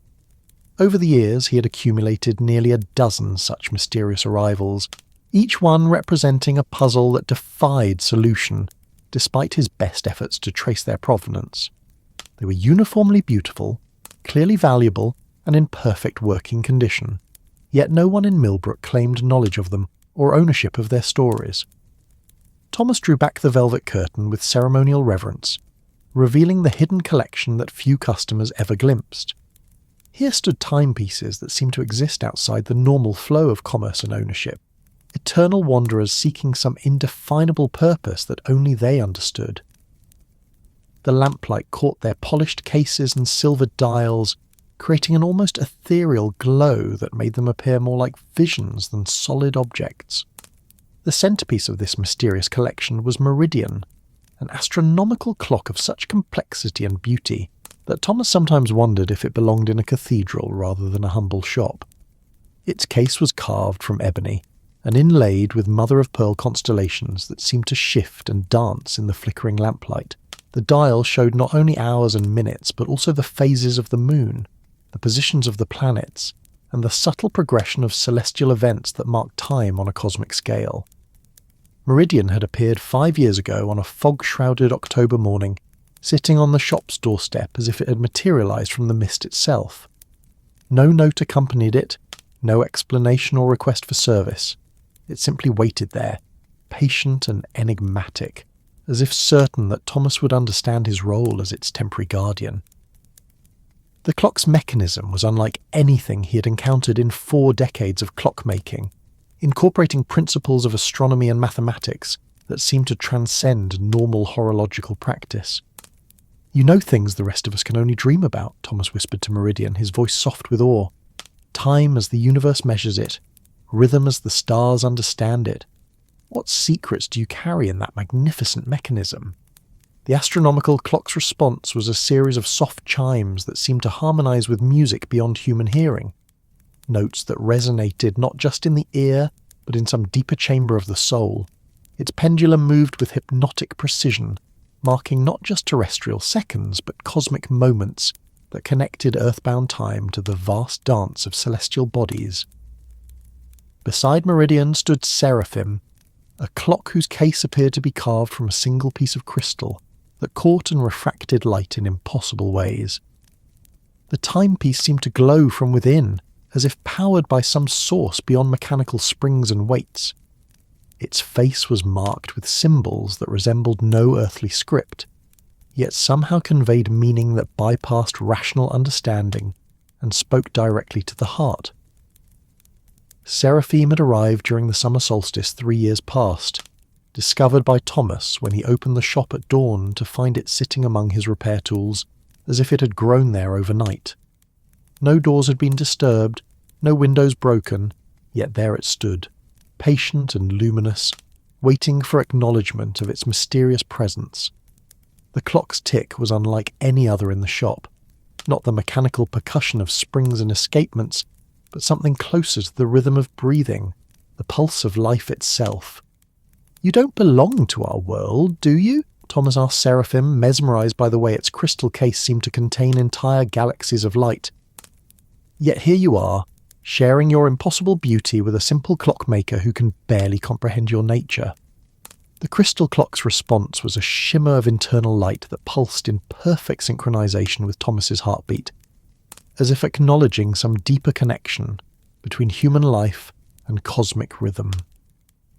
Over the years he had accumulated nearly a dozen such mysterious arrivals, each one representing a puzzle that defied solution, despite his best efforts to trace their provenance. They were uniformly beautiful, clearly valuable, and in perfect working condition, yet no one in Millbrook claimed knowledge of them or ownership of their stories. Thomas drew back the velvet curtain with ceremonial reverence, revealing the hidden collection that few customers ever glimpsed. Here stood timepieces that seemed to exist outside the normal flow of commerce and ownership, eternal wanderers seeking some indefinable purpose that only they understood. The lamplight caught their polished cases and silver dials, creating an almost ethereal glow that made them appear more like visions than solid objects. The centerpiece of this mysterious collection was Meridian, an astronomical clock of such complexity and beauty that Thomas sometimes wondered if it belonged in a cathedral rather than a humble shop. Its case was carved from ebony and inlaid with mother-of-pearl constellations that seemed to shift and dance in the flickering lamplight. The dial showed not only hours and minutes, but also the phases of the moon, the positions of the planets, and the subtle progression of celestial events that mark time on a cosmic scale. Meridian had appeared 5 years ago on a fog-shrouded October morning, sitting on the shop's doorstep as if it had materialized from the mist itself. No note accompanied it, no explanation or request for service. It simply waited there, patient and enigmatic, as if certain that Thomas would understand his role as its temporary guardian. The clock's mechanism was unlike anything he had encountered in 4 decades of clockmaking, incorporating principles of astronomy and mathematics that seemed to transcend normal horological practice. "You know things the rest of us can only dream about," Thomas whispered to Meridian, his voice soft with awe. "Time as the universe measures it, rhythm as the stars understand it. What secrets do you carry in that magnificent mechanism?" The astronomical clock's response was a series of soft chimes that seemed to harmonize with music beyond human hearing. Notes that resonated not just in the ear, but in some deeper chamber of the soul. Its pendulum moved with hypnotic precision, marking not just terrestrial seconds, but cosmic moments that connected earthbound time to the vast dance of celestial bodies. Beside Meridian stood Seraphim, a clock whose case appeared to be carved from a single piece of crystal that caught and refracted light in impossible ways. The timepiece seemed to glow from within, as if powered by some source beyond mechanical springs and weights. Its face was marked with symbols that resembled no earthly script, yet somehow conveyed meaning that bypassed rational understanding and spoke directly to the heart. Seraphim had arrived during the summer solstice 3 years past, discovered by Thomas when he opened the shop at dawn to find it sitting among his repair tools as if it had grown there overnight. No doors had been disturbed, no windows broken, yet there it stood, patient and luminous, waiting for acknowledgement of its mysterious presence. The clock's tick was unlike any other in the shop, not the mechanical percussion of springs and escapements, but something closer to the rhythm of breathing, the pulse of life itself. "You don't belong to our world, do you?" Thomas asked Seraphim, mesmerized by the way its crystal case seemed to contain entire galaxies of light. "Yet here you are, sharing your impossible beauty with a simple clockmaker who can barely comprehend your nature." The crystal clock's response was a shimmer of internal light that pulsed in perfect synchronization with Thomas's heartbeat, as if acknowledging some deeper connection between human life and cosmic rhythm.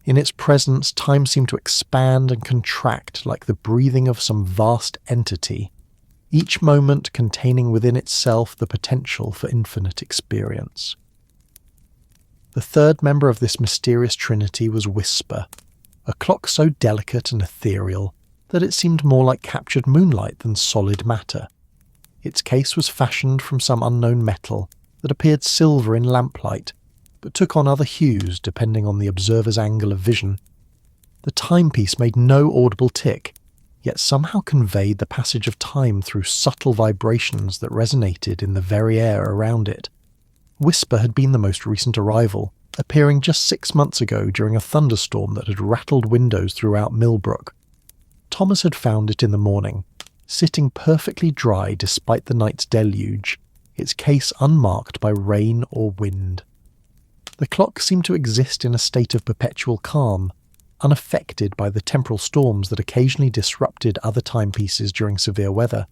In its presence, time seemed to expand and contract like the breathing of some vast entity, each moment containing within itself the potential for infinite experience. The third member of this mysterious trinity was Whisper, a clock so delicate and ethereal that it seemed more like captured moonlight than solid matter. Its case was fashioned from some unknown metal that appeared silver in lamplight, but took on other hues depending on the observer's angle of vision. The timepiece made no audible tick, yet somehow conveyed the passage of time through subtle vibrations that resonated in the very air around it. Whisper had been the most recent arrival, appearing just 6 months ago during a thunderstorm that had rattled windows throughout Millbrook. Thomas had found it in the morning, sitting perfectly dry despite the night's deluge, its case unmarked by rain or wind. The clock seemed to exist in a state of perpetual calm, unaffected by the temporal storms that occasionally disrupted other timepieces during severe weather.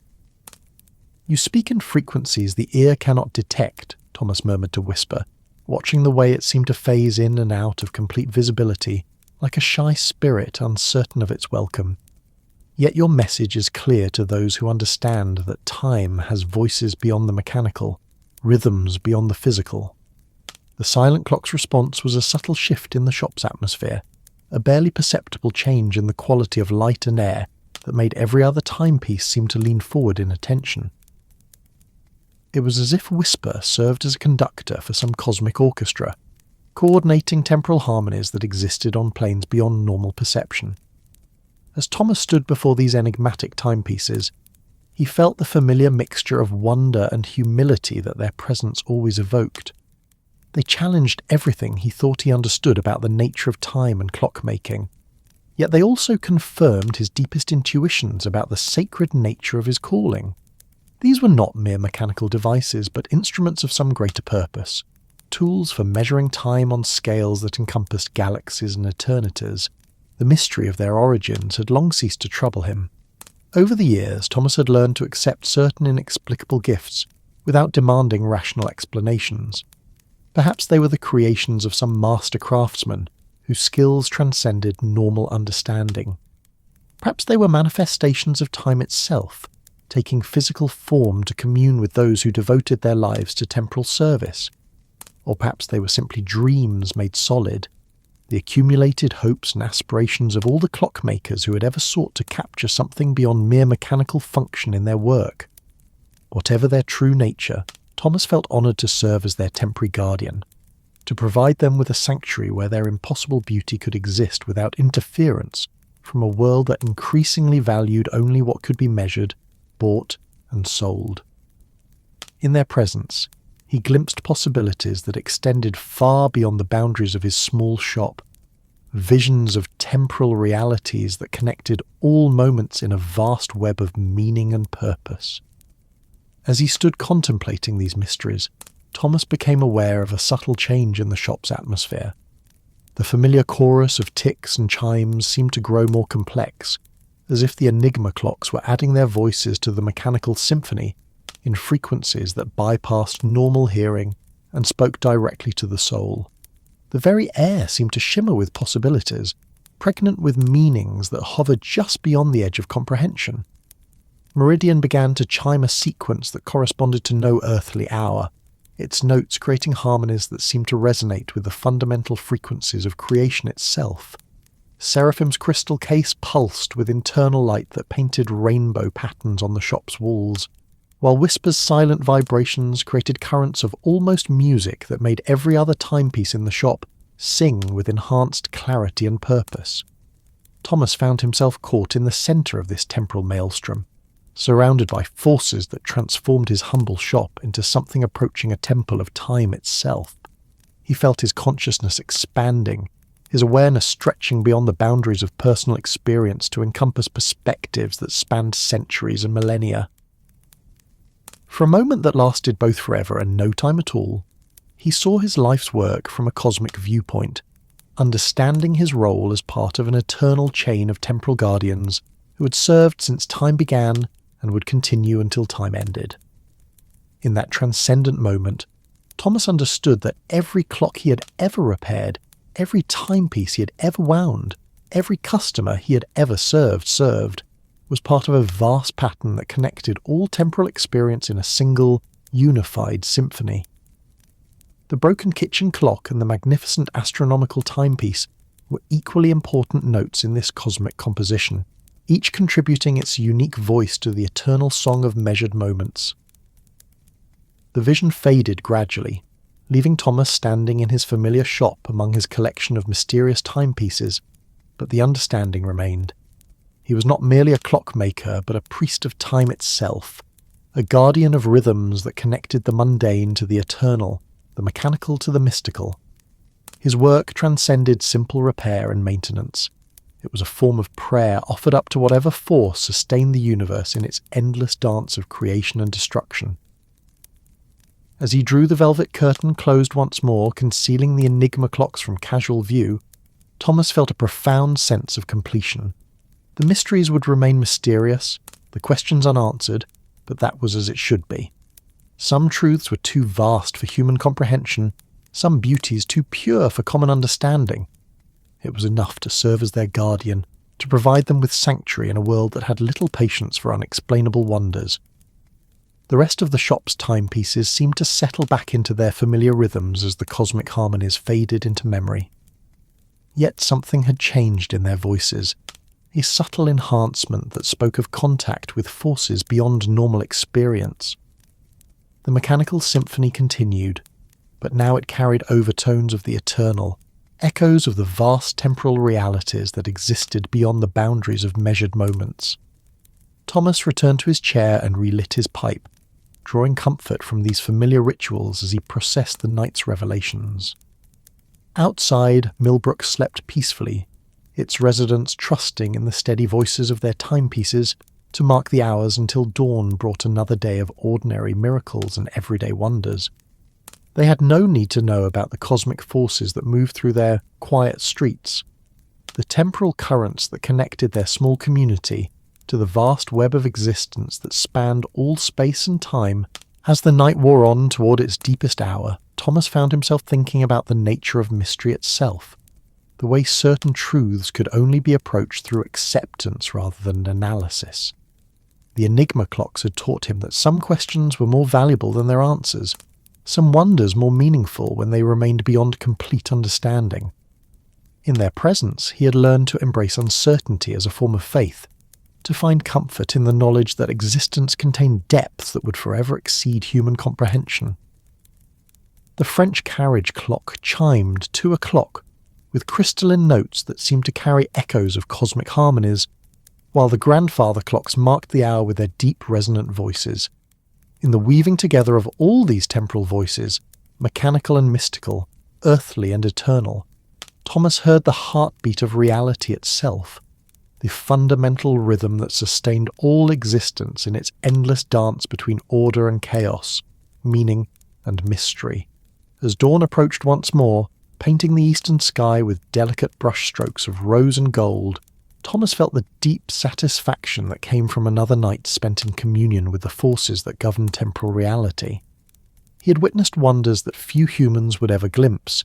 "You speak in frequencies the ear cannot detect," Thomas murmured to Whisper, watching the way it seemed to phase in and out of complete visibility, like a shy spirit uncertain of its welcome. "Yet your message is clear to those who understand that time has voices beyond the mechanical, rhythms beyond the physical." The silent clock's response was a subtle shift in the shop's atmosphere, a barely perceptible change in the quality of light and air that made every other timepiece seem to lean forward in attention. It was as if Whisper served as a conductor for some cosmic orchestra, coordinating temporal harmonies that existed on planes beyond normal perception. As Thomas stood before these enigmatic timepieces, he felt the familiar mixture of wonder and humility that their presence always evoked. They challenged everything he thought he understood about the nature of time and clockmaking, yet they also confirmed his deepest intuitions about the sacred nature of his calling. These were not mere mechanical devices, but instruments of some greater purpose, tools for measuring time on scales that encompassed galaxies and eternities. The mystery of their origins had long ceased to trouble him. Over the years, Thomas had learned to accept certain inexplicable gifts without demanding rational explanations. Perhaps they were the creations of some master craftsman whose skills transcended normal understanding. Perhaps they were manifestations of time itself, taking physical form to commune with those who devoted their lives to temporal service. Or perhaps they were simply dreams made solid, the accumulated hopes and aspirations of all the clockmakers who had ever sought to capture something beyond mere mechanical function in their work. Whatever their true nature, Thomas felt honoured to serve as their temporary guardian, to provide them with a sanctuary where their impossible beauty could exist without interference from a world that increasingly valued only what could be measured, bought, and sold. In their presence, he glimpsed possibilities that extended far beyond the boundaries of his small shop, visions of temporal realities that connected all moments in a vast web of meaning and purpose. As he stood contemplating these mysteries, Thomas became aware of a subtle change in the shop's atmosphere. The familiar chorus of ticks and chimes seemed to grow more complex, as if the enigma clocks were adding their voices to the mechanical symphony in frequencies that bypassed normal hearing and spoke directly to the soul. The very air seemed to shimmer with possibilities, pregnant with meanings that hovered just beyond the edge of comprehension. Meridian began to chime a sequence that corresponded to no earthly hour, its notes creating harmonies that seemed to resonate with the fundamental frequencies of creation itself. Seraphim's crystal case pulsed with internal light that painted rainbow patterns on the shop's walls, while Whisper's silent vibrations created currents of almost music that made every other timepiece in the shop sing with enhanced clarity and purpose. Thomas found himself caught in the centre of this temporal maelstrom, surrounded by forces that transformed his humble shop into something approaching a temple of time itself. He felt his consciousness expanding, his awareness stretching beyond the boundaries of personal experience to encompass perspectives that spanned centuries and millennia. For a moment that lasted both forever and no time at all, he saw his life's work from a cosmic viewpoint, understanding his role as part of an eternal chain of temporal guardians who had served since time began and would continue until time ended. In that transcendent moment, Thomas understood that every clock he had ever repaired, every timepiece he had ever wound, every customer he had ever served, was part of a vast pattern that connected all temporal experience in a single, unified symphony. The broken kitchen clock and the magnificent astronomical timepiece were equally important notes in this cosmic composition, each contributing its unique voice to the eternal song of measured moments. The vision faded gradually, leaving Thomas standing in his familiar shop among his collection of mysterious timepieces, but the understanding remained. He was not merely a clockmaker, but a priest of time itself, a guardian of rhythms that connected the mundane to the eternal, the mechanical to the mystical. His work transcended simple repair and maintenance. It was a form of prayer offered up to whatever force sustained the universe in its endless dance of creation and destruction. As he drew the velvet curtain closed once more, concealing the enigma clocks from casual view, Thomas felt a profound sense of completion. The mysteries would remain mysterious, the questions unanswered, but that was as it should be. Some truths were too vast for human comprehension, some beauties too pure for common understanding. It was enough to serve as their guardian, to provide them with sanctuary in a world that had little patience for unexplainable wonders. The rest of the shop's timepieces seemed to settle back into their familiar rhythms as the cosmic harmonies faded into memory. Yet something had changed in their voices, a subtle enhancement that spoke of contact with forces beyond normal experience. The mechanical symphony continued, but now it carried overtones of the eternal, echoes of the vast temporal realities that existed beyond the boundaries of measured moments. Thomas returned to his chair and relit his pipe, drawing comfort from these familiar rituals as he processed the night's revelations. Outside, Millbrook slept peacefully, its residents trusting in the steady voices of their timepieces to mark the hours until dawn brought another day of ordinary miracles and everyday wonders. They had no need to know about the cosmic forces that moved through their quiet streets. The temporal currents that connected their small community to the vast web of existence that spanned all space and time. As the night wore on toward its deepest hour, Thomas found himself thinking about the nature of mystery itself, the way certain truths could only be approached through acceptance rather than analysis. The enigma clocks had taught him that some questions were more valuable than their answers, some wonders more meaningful when they remained beyond complete understanding. In their presence, he had learned to embrace uncertainty as a form of faith, to find comfort in the knowledge that existence contained depths that would forever exceed human comprehension. The French carriage clock chimed 2 o'clock with crystalline notes that seemed to carry echoes of cosmic harmonies, while the grandfather clocks marked the hour with their deep resonant voices. In the weaving together of all these temporal voices, mechanical and mystical, earthly and eternal, Thomas heard the heartbeat of reality itself, the fundamental rhythm that sustained all existence in its endless dance between order and chaos, meaning and mystery. As dawn approached once more, painting the eastern sky with delicate brushstrokes of rose and gold, Thomas felt the deep satisfaction that came from another night spent in communion with the forces that govern temporal reality. He had witnessed wonders that few humans would ever glimpse,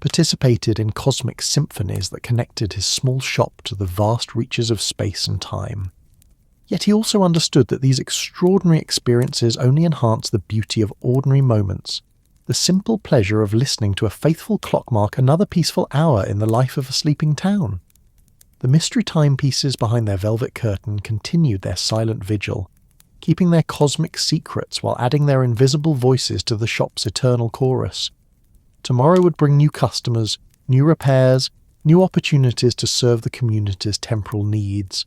participated in cosmic symphonies that connected his small shop to the vast reaches of space and time. Yet he also understood that these extraordinary experiences only enhance the beauty of ordinary moments, the simple pleasure of listening to a faithful clock mark another peaceful hour in the life of a sleeping town. The mystery timepieces behind their velvet curtain continued their silent vigil, keeping their cosmic secrets while adding their invisible voices to the shop's eternal chorus. Tomorrow would bring new customers, new repairs, new opportunities to serve the community's temporal needs.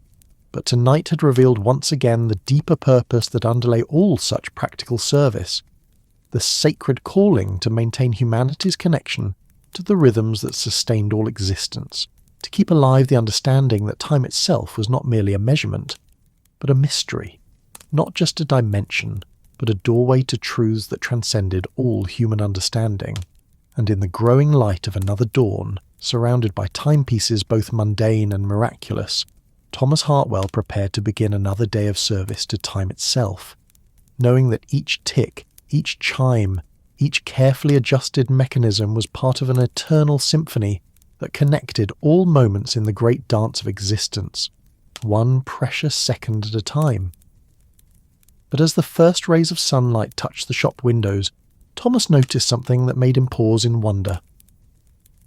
But tonight had revealed once again the deeper purpose that underlay all such practical service, the sacred calling to maintain humanity's connection to the rhythms that sustained all existence, to keep alive the understanding that time itself was not merely a measurement, but a mystery, not just a dimension, but a doorway to truths that transcended all human understanding. And in the growing light of another dawn, surrounded by timepieces both mundane and miraculous, Thomas Hartwell prepared to begin another day of service to time itself, knowing that each tick, each chime, each carefully adjusted mechanism was part of an eternal symphony that connected all moments in the great dance of existence, one precious second at a time. But as the first rays of sunlight touched the shop windows, Thomas noticed something that made him pause in wonder.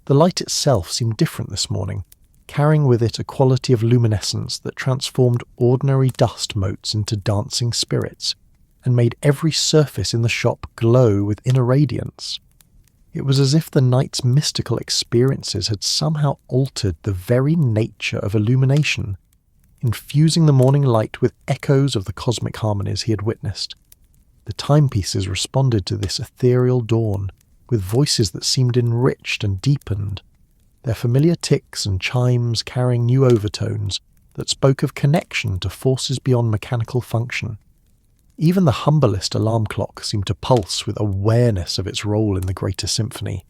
The light itself seemed different this morning, carrying with it a quality of luminescence that transformed ordinary dust motes into dancing spirits, and made every surface in the shop glow with inner radiance. It was as if the night's mystical experiences had somehow altered the very nature of illumination, infusing the morning light with echoes of the cosmic harmonies he had witnessed. The timepieces responded to this ethereal dawn with voices that seemed enriched and deepened, their familiar ticks and chimes carrying new overtones that spoke of connection to forces beyond mechanical function. Even the humblest alarm clock seemed to pulse with awareness of its role in the greater symphony,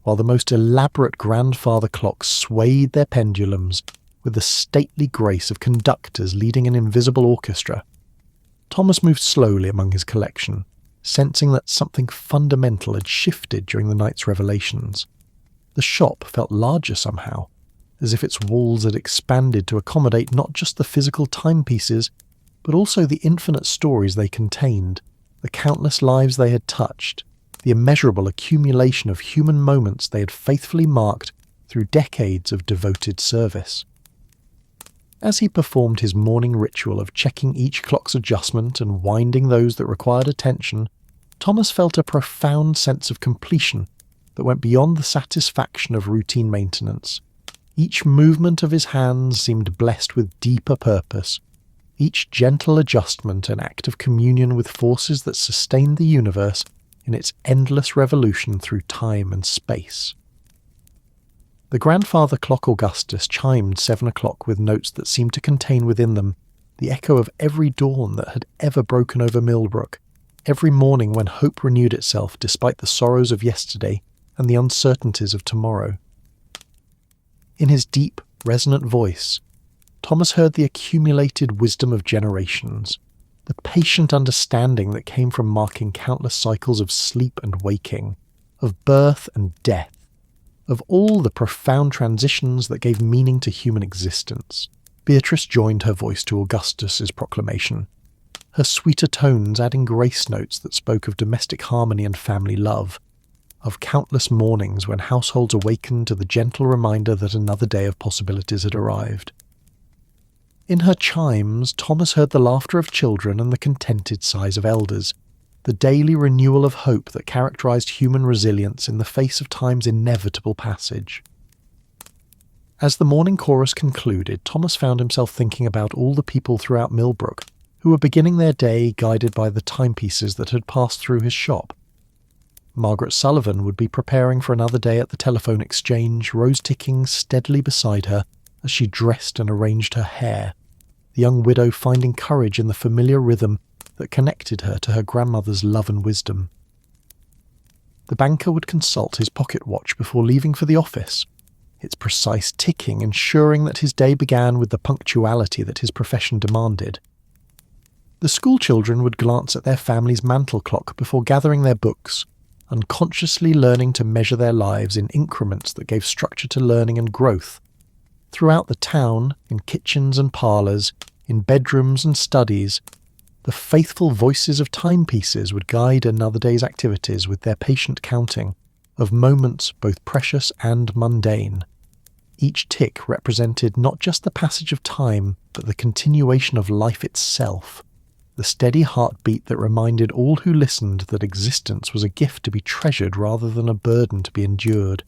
while the most elaborate grandfather clocks swayed their pendulums with the stately grace of conductors leading an invisible orchestra. Thomas moved slowly among his collection, sensing that something fundamental had shifted during the night's revelations. The shop felt larger somehow, as if its walls had expanded to accommodate not just the physical timepieces, but also the infinite stories they contained, the countless lives they had touched, the immeasurable accumulation of human moments they had faithfully marked through decades of devoted service. As he performed his morning ritual of checking each clock's adjustment and winding those that required attention, Thomas felt a profound sense of completion that went beyond the satisfaction of routine maintenance. Each movement of his hands seemed blessed with deeper purpose, each gentle adjustment an act of communion with forces that sustained the universe in its endless revolution through time and space. The grandfather clock Augustus chimed 7 o'clock with notes that seemed to contain within them the echo of every dawn that had ever broken over Millbrook, every morning when hope renewed itself despite the sorrows of yesterday and the uncertainties of tomorrow. In his deep, resonant voice, Thomas heard the accumulated wisdom of generations, the patient understanding that came from marking countless cycles of sleep and waking, of birth and death, of all the profound transitions that gave meaning to human existence. Beatrice joined her voice to Augustus's proclamation, her sweeter tones adding grace notes that spoke of domestic harmony and family love. of countless mornings when households awakened to the gentle reminder that another day of possibilities had arrived. In her chimes, Thomas heard the laughter of children and the contented sighs of elders, the daily renewal of hope that characterized human resilience in the face of time's inevitable passage. As the morning chorus concluded, Thomas found himself thinking about all the people throughout Millbrook who were beginning their day guided by the timepieces that had passed through his shop. Margaret Sullivan would be preparing for another day at the telephone exchange, Rose ticking steadily beside her as she dressed and arranged her hair, the young widow finding courage in the familiar rhythm that connected her to her grandmother's love and wisdom. The banker would consult his pocket watch before leaving for the office, its precise ticking ensuring that his day began with the punctuality that his profession demanded. The schoolchildren would glance at their family's mantel clock before gathering their books, unconsciously learning to measure their lives in increments that gave structure to learning and growth. Throughout the town, in kitchens and parlours, in bedrooms and studies, the faithful voices of timepieces would guide another day's activities with their patient counting of moments both precious and mundane. Each tick represented not just the passage of time, but the continuation of life itself, the steady heartbeat that reminded all who listened that existence was a gift to be treasured rather than a burden to be endured.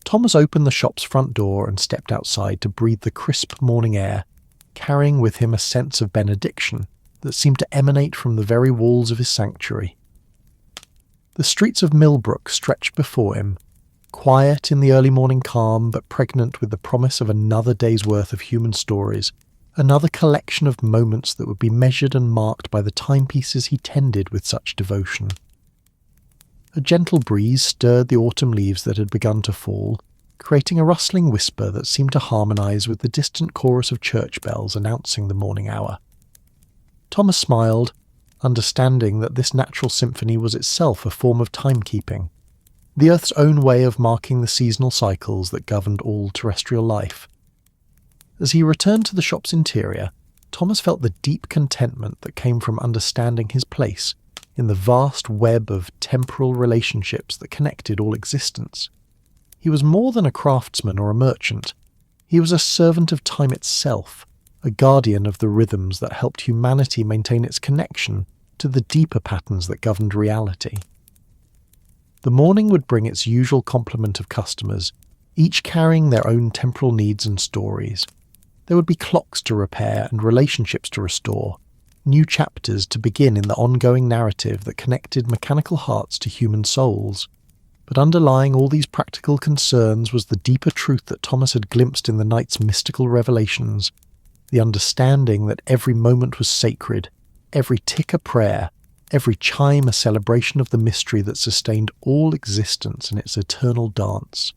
Thomas opened the shop's front door and stepped outside to breathe the crisp morning air, carrying with him a sense of benediction that seemed to emanate from the very walls of his sanctuary. The streets of Millbrook stretched before him, quiet in the early morning calm but pregnant with the promise of another day's worth of human stories, another collection of moments that would be measured and marked by the timepieces he tended with such devotion. A gentle breeze stirred the autumn leaves that had begun to fall, creating a rustling whisper that seemed to harmonise with the distant chorus of church bells announcing the morning hour. Thomas smiled, understanding that this natural symphony was itself a form of timekeeping, the Earth's own way of marking the seasonal cycles that governed all terrestrial life. As he returned to the shop's interior, Thomas felt the deep contentment that came from understanding his place in the vast web of temporal relationships that connected all existence. He was more than a craftsman or a merchant. He was a servant of time itself, a guardian of the rhythms that helped humanity maintain its connection to the deeper patterns that governed reality. The morning would bring its usual complement of customers, each carrying their own temporal needs and stories. There would be clocks to repair and relationships to restore, new chapters to begin in the ongoing narrative that connected mechanical hearts to human souls. But underlying all these practical concerns was the deeper truth that Thomas had glimpsed in the night's mystical revelations, the understanding that every moment was sacred, every tick a prayer, every chime a celebration of the mystery that sustained all existence in its eternal dance.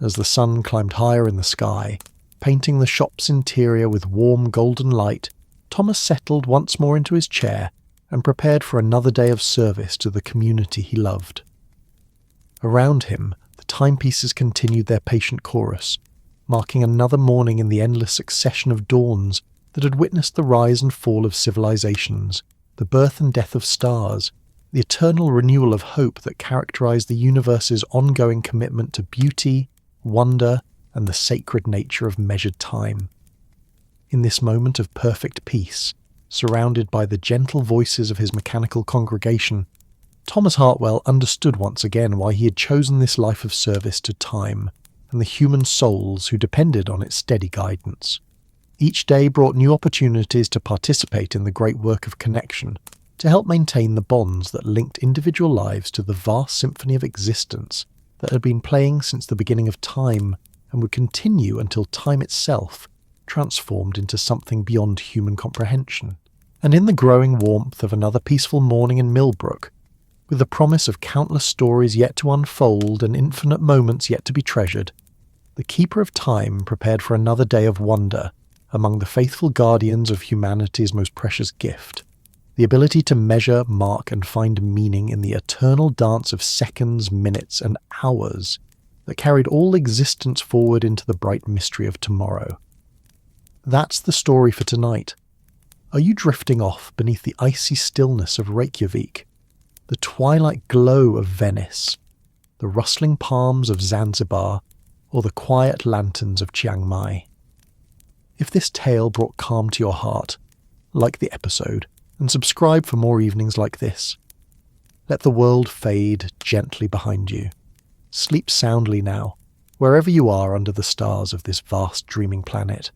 As the sun climbed higher in the sky, painting the shop's interior with warm golden light, Thomas settled once more into his chair and prepared for another day of service to the community he loved. Around him, the timepieces continued their patient chorus, marking another morning in the endless succession of dawns that had witnessed the rise and fall of civilizations, the birth and death of stars, the eternal renewal of hope that characterized the universe's ongoing commitment to beauty, wonder, and the sacred nature of measured time. In this moment of perfect peace, surrounded by the gentle voices of his mechanical congregation, Thomas Hartwell understood once again why he had chosen this life of service to time and the human souls who depended on its steady guidance. Each day brought new opportunities to participate in the great work of connection, to help maintain the bonds that linked individual lives to the vast symphony of existence that had been playing since the beginning of time and would continue until time itself transformed into something beyond human comprehension. And in the growing warmth of another peaceful morning in Millbrook, with the promise of countless stories yet to unfold and infinite moments yet to be treasured, the Keeper of Time prepared for another day of wonder among the faithful guardians of humanity's most precious gift, the ability to measure, mark, and find meaning in the eternal dance of seconds, minutes, and hours that carried all existence forward into the bright mystery of tomorrow. That's the story for tonight. Are you drifting off beneath the icy stillness of Reykjavik, the twilight glow of Venice, the rustling palms of Zanzibar, or the quiet lanterns of Chiang Mai. If this tale brought calm to your heart, like the episode and subscribe for more evenings like this. Let the world fade gently behind you. Sleep soundly now, wherever you are under the stars of this vast dreaming planet.